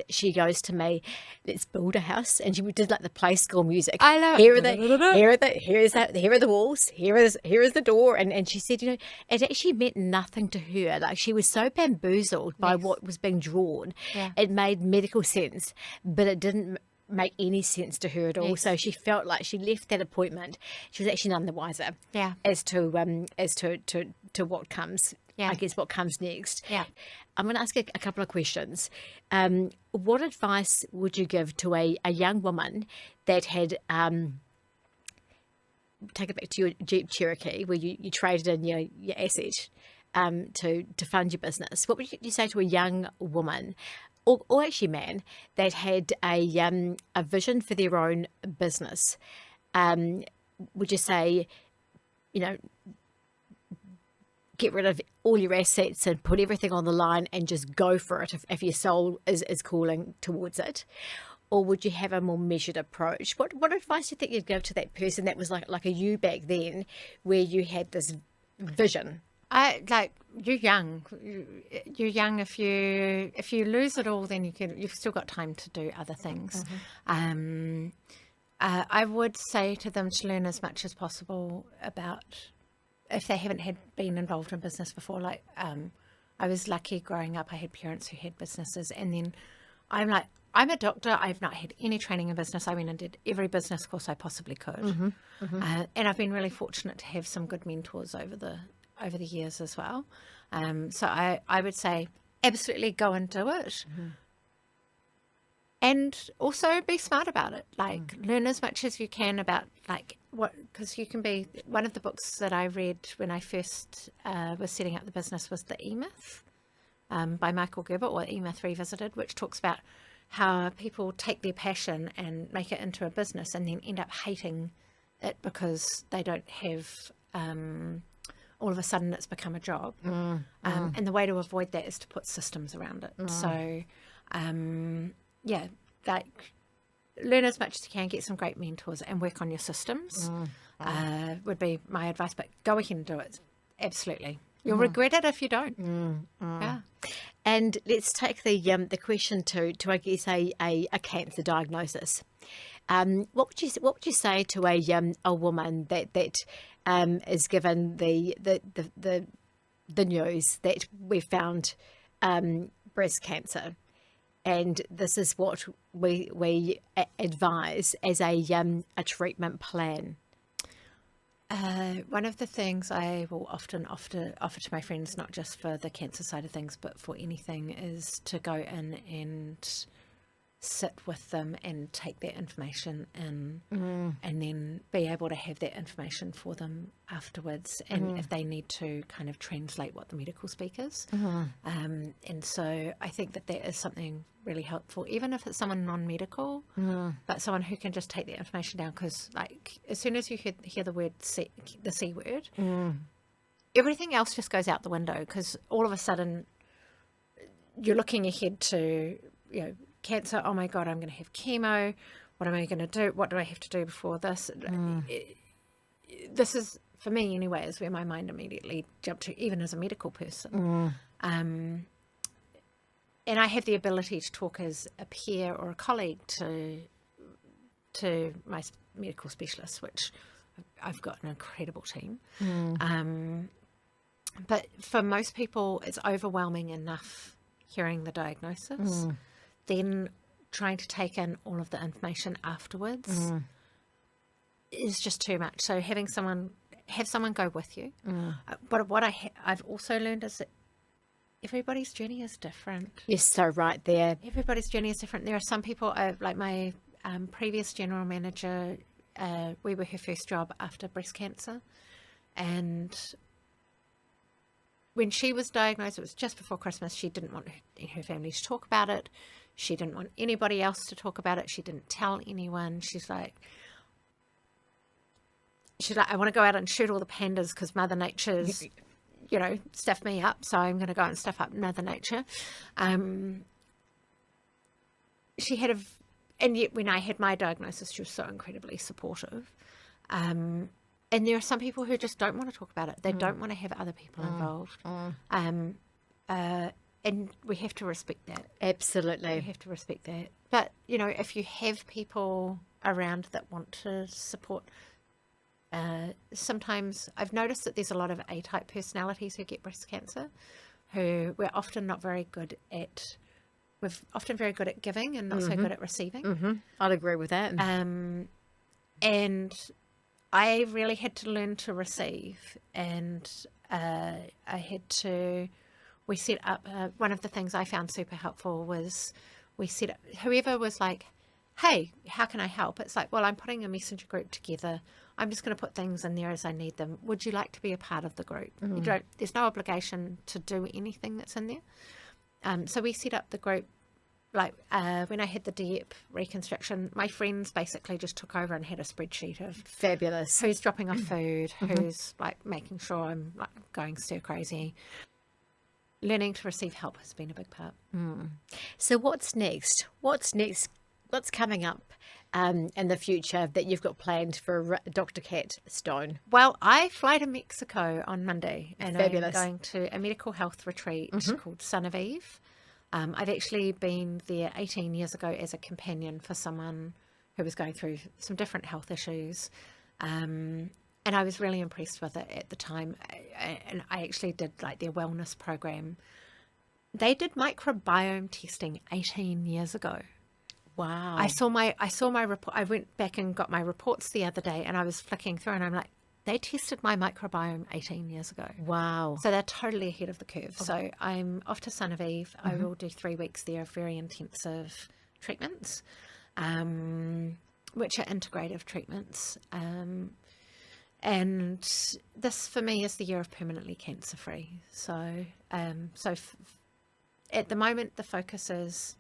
she goes to me, let's build a house. And she did like the play school music. I love here it. are the walls, here is the door. And she said, you know, it actually meant nothing to her. Like, she was so bamboozled by what was being drawn. Yeah. It made medical sense, but it didn't make any sense to her at all. So she felt like she left that appointment, she was actually none the wiser. Yeah. As to what comes. Yeah. I guess what comes next. Yeah. I'm going to ask a couple of questions. What advice would you give to a young woman that had, take it back to your Jeep Cherokee, where you traded in your asset to fund your business? What would you say to a young woman, or actually man, that had a vision for their own business? Would you say, you know, get rid of all your assets and put everything on the line and just go for it if your soul is calling towards it? Or would you have a more measured approach? What advice do you think you'd give to that person that was like a you back then, where you had this vision? You're young. You're young. If you lose it all, then you've still got time to do other things. I would say to them to learn as much as possible about, if they haven't been involved in business before. Like, I was lucky growing up. I had parents who had businesses, and then I'm a doctor. I've not had any training in business. I went and did every business course I possibly could, and I've been really fortunate to have some good mentors over the years as well. So I would say absolutely go and do it. And also be smart about it. Like, learn as much as you can about because you can be, one of the books that I read when I first was setting up the business was The E-Myth by Michael Gerber, or E-Myth Revisited, which talks about how people take their passion and make it into a business and then end up hating it because they don't have, all of a sudden it's become a job. And the way to avoid that is to put systems around it. So Yeah, like learn as much as you can, get some great mentors, and work on your systems. Would be my advice. But go ahead and do it. Absolutely, you'll regret it if you don't. Yeah. And let's take the question to I guess a cancer diagnosis. What would you say to a woman that is given the news that we found breast cancer, and this is what we advise as a treatment plan? One of the things I will often offer to my friends, not just for the cancer side of things, but for anything, is to go in and sit with them and take their information in, and then be able to have that information for them afterwards, and if they need to, kind of translate what the medical speakers. And so I think that is something really helpful, even if it's someone non-medical, but someone who can just take that information down, because like as soon as you hear the word the C word, everything else just goes out the window, because all of a sudden you're looking ahead to, cancer. Oh my God, I'm going to have chemo. What am I going to do? What do I have to do before this? This is, for me anyway, is where my mind immediately jumped to, even as a medical person. And I have the ability to talk as a peer or a colleague to my medical specialists, which I've got an incredible team. But for most people, it's overwhelming enough hearing the diagnosis. Then trying to take in all of the information afterwards is just too much. So have someone go with you. But what I've also learned is that everybody's journey is different. You're so right there. Everybody's journey is different. There are some people, like my previous general manager, we were her first job after breast cancer, and when she was diagnosed, it was just before Christmas. She didn't want her family to talk about it. She didn't want anybody else to talk about it. She didn't tell anyone. She's like, I want to go out and shoot all the pandas because Mother Nature's, stuffed me up. So I'm going to go and stuff up Mother Nature. She had and yet when I had my diagnosis, she was so incredibly supportive. And there are some people who just don't want to talk about it. They don't want to have other people involved. And we have to respect that. Absolutely. We have to respect that. But, if you have people around that want to support, sometimes I've noticed that there's a lot of A-type personalities who get breast cancer, who we're often very good at giving and not so good at receiving. I'd agree with that. And I really had to learn to receive, and we set up, one of the things I found super helpful was we set up, whoever was like, hey, how can I help? It's like, well, I'm putting a messenger group together. I'm just going to put things in there as I need them. Would you like to be a part of the group? There's no obligation to do anything that's in there. So we set up the group, like when I had the DEP reconstruction, my friends basically just took over and had a spreadsheet of fabulous who's dropping off food, who's like making sure I'm like going stir crazy. Learning to receive help has been a big part. So what's next? What's coming up in the future that you've got planned for Dr. Kat Stone? Well, I fly to Mexico on Monday, and fabulous. I'm going to a medical health retreat called Son of Eve. I've actually been there 18 years ago as a companion for someone who was going through some different health issues. And I was really impressed with it at the time. And I actually did like their wellness program. They did microbiome testing 18 years ago. Wow. I saw my report. I went back and got my reports the other day, and I was flicking through and I'm like, they tested my microbiome 18 years ago. Wow. So they're totally ahead of the curve. So I'm off to Son of Eve. I will do 3 weeks there of very intensive treatments, which are integrative treatments. And this, for me, is the year of permanently cancer-free. So, at the moment, the focus is,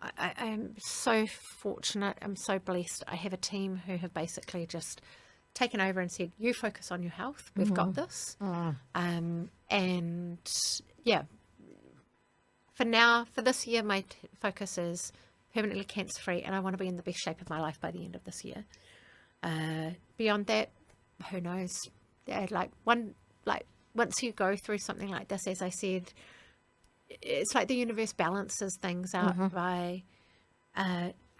I am so fortunate, I'm so blessed. I have a team who have basically just taken over and said, you focus on your health. We've got this. And, yeah, for now, for this year, my focus is permanently cancer-free, and I want to be in the best shape of my life by the end of this year. Beyond that, who knows? Once you go through something like this, as I said, it's like the universe balances things out by,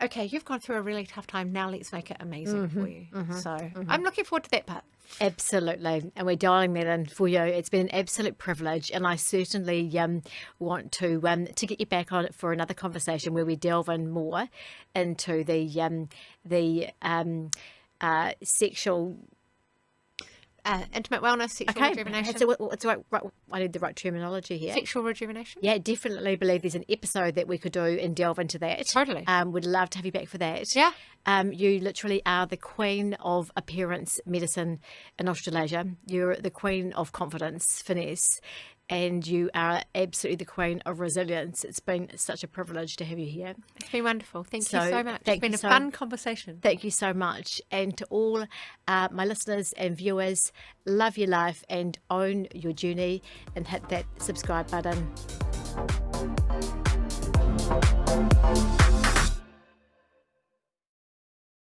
okay, you've gone through a really tough time. Now let's make it amazing for you. So I'm looking forward to that part. Absolutely. And we're dialing that in for you. It's been an absolute privilege. And I certainly want to get you back on it for another conversation where we delve in more into the sexual... intimate wellness, sexual rejuvenation. So it's right, I need the right terminology here. Sexual rejuvenation. Yeah, definitely believe there's an episode that we could do and delve into that. Totally. Would love to have you back for that. Yeah. You literally are the queen of appearance medicine in Australasia. You're the queen of confidence, finesse, and you are absolutely the queen of resilience. It's been such a privilege to have you here. It's been wonderful. Thank you so much. It's been a fun conversation. Thank you so much. And to all my listeners and viewers, love your life and own your journey, and hit that subscribe button.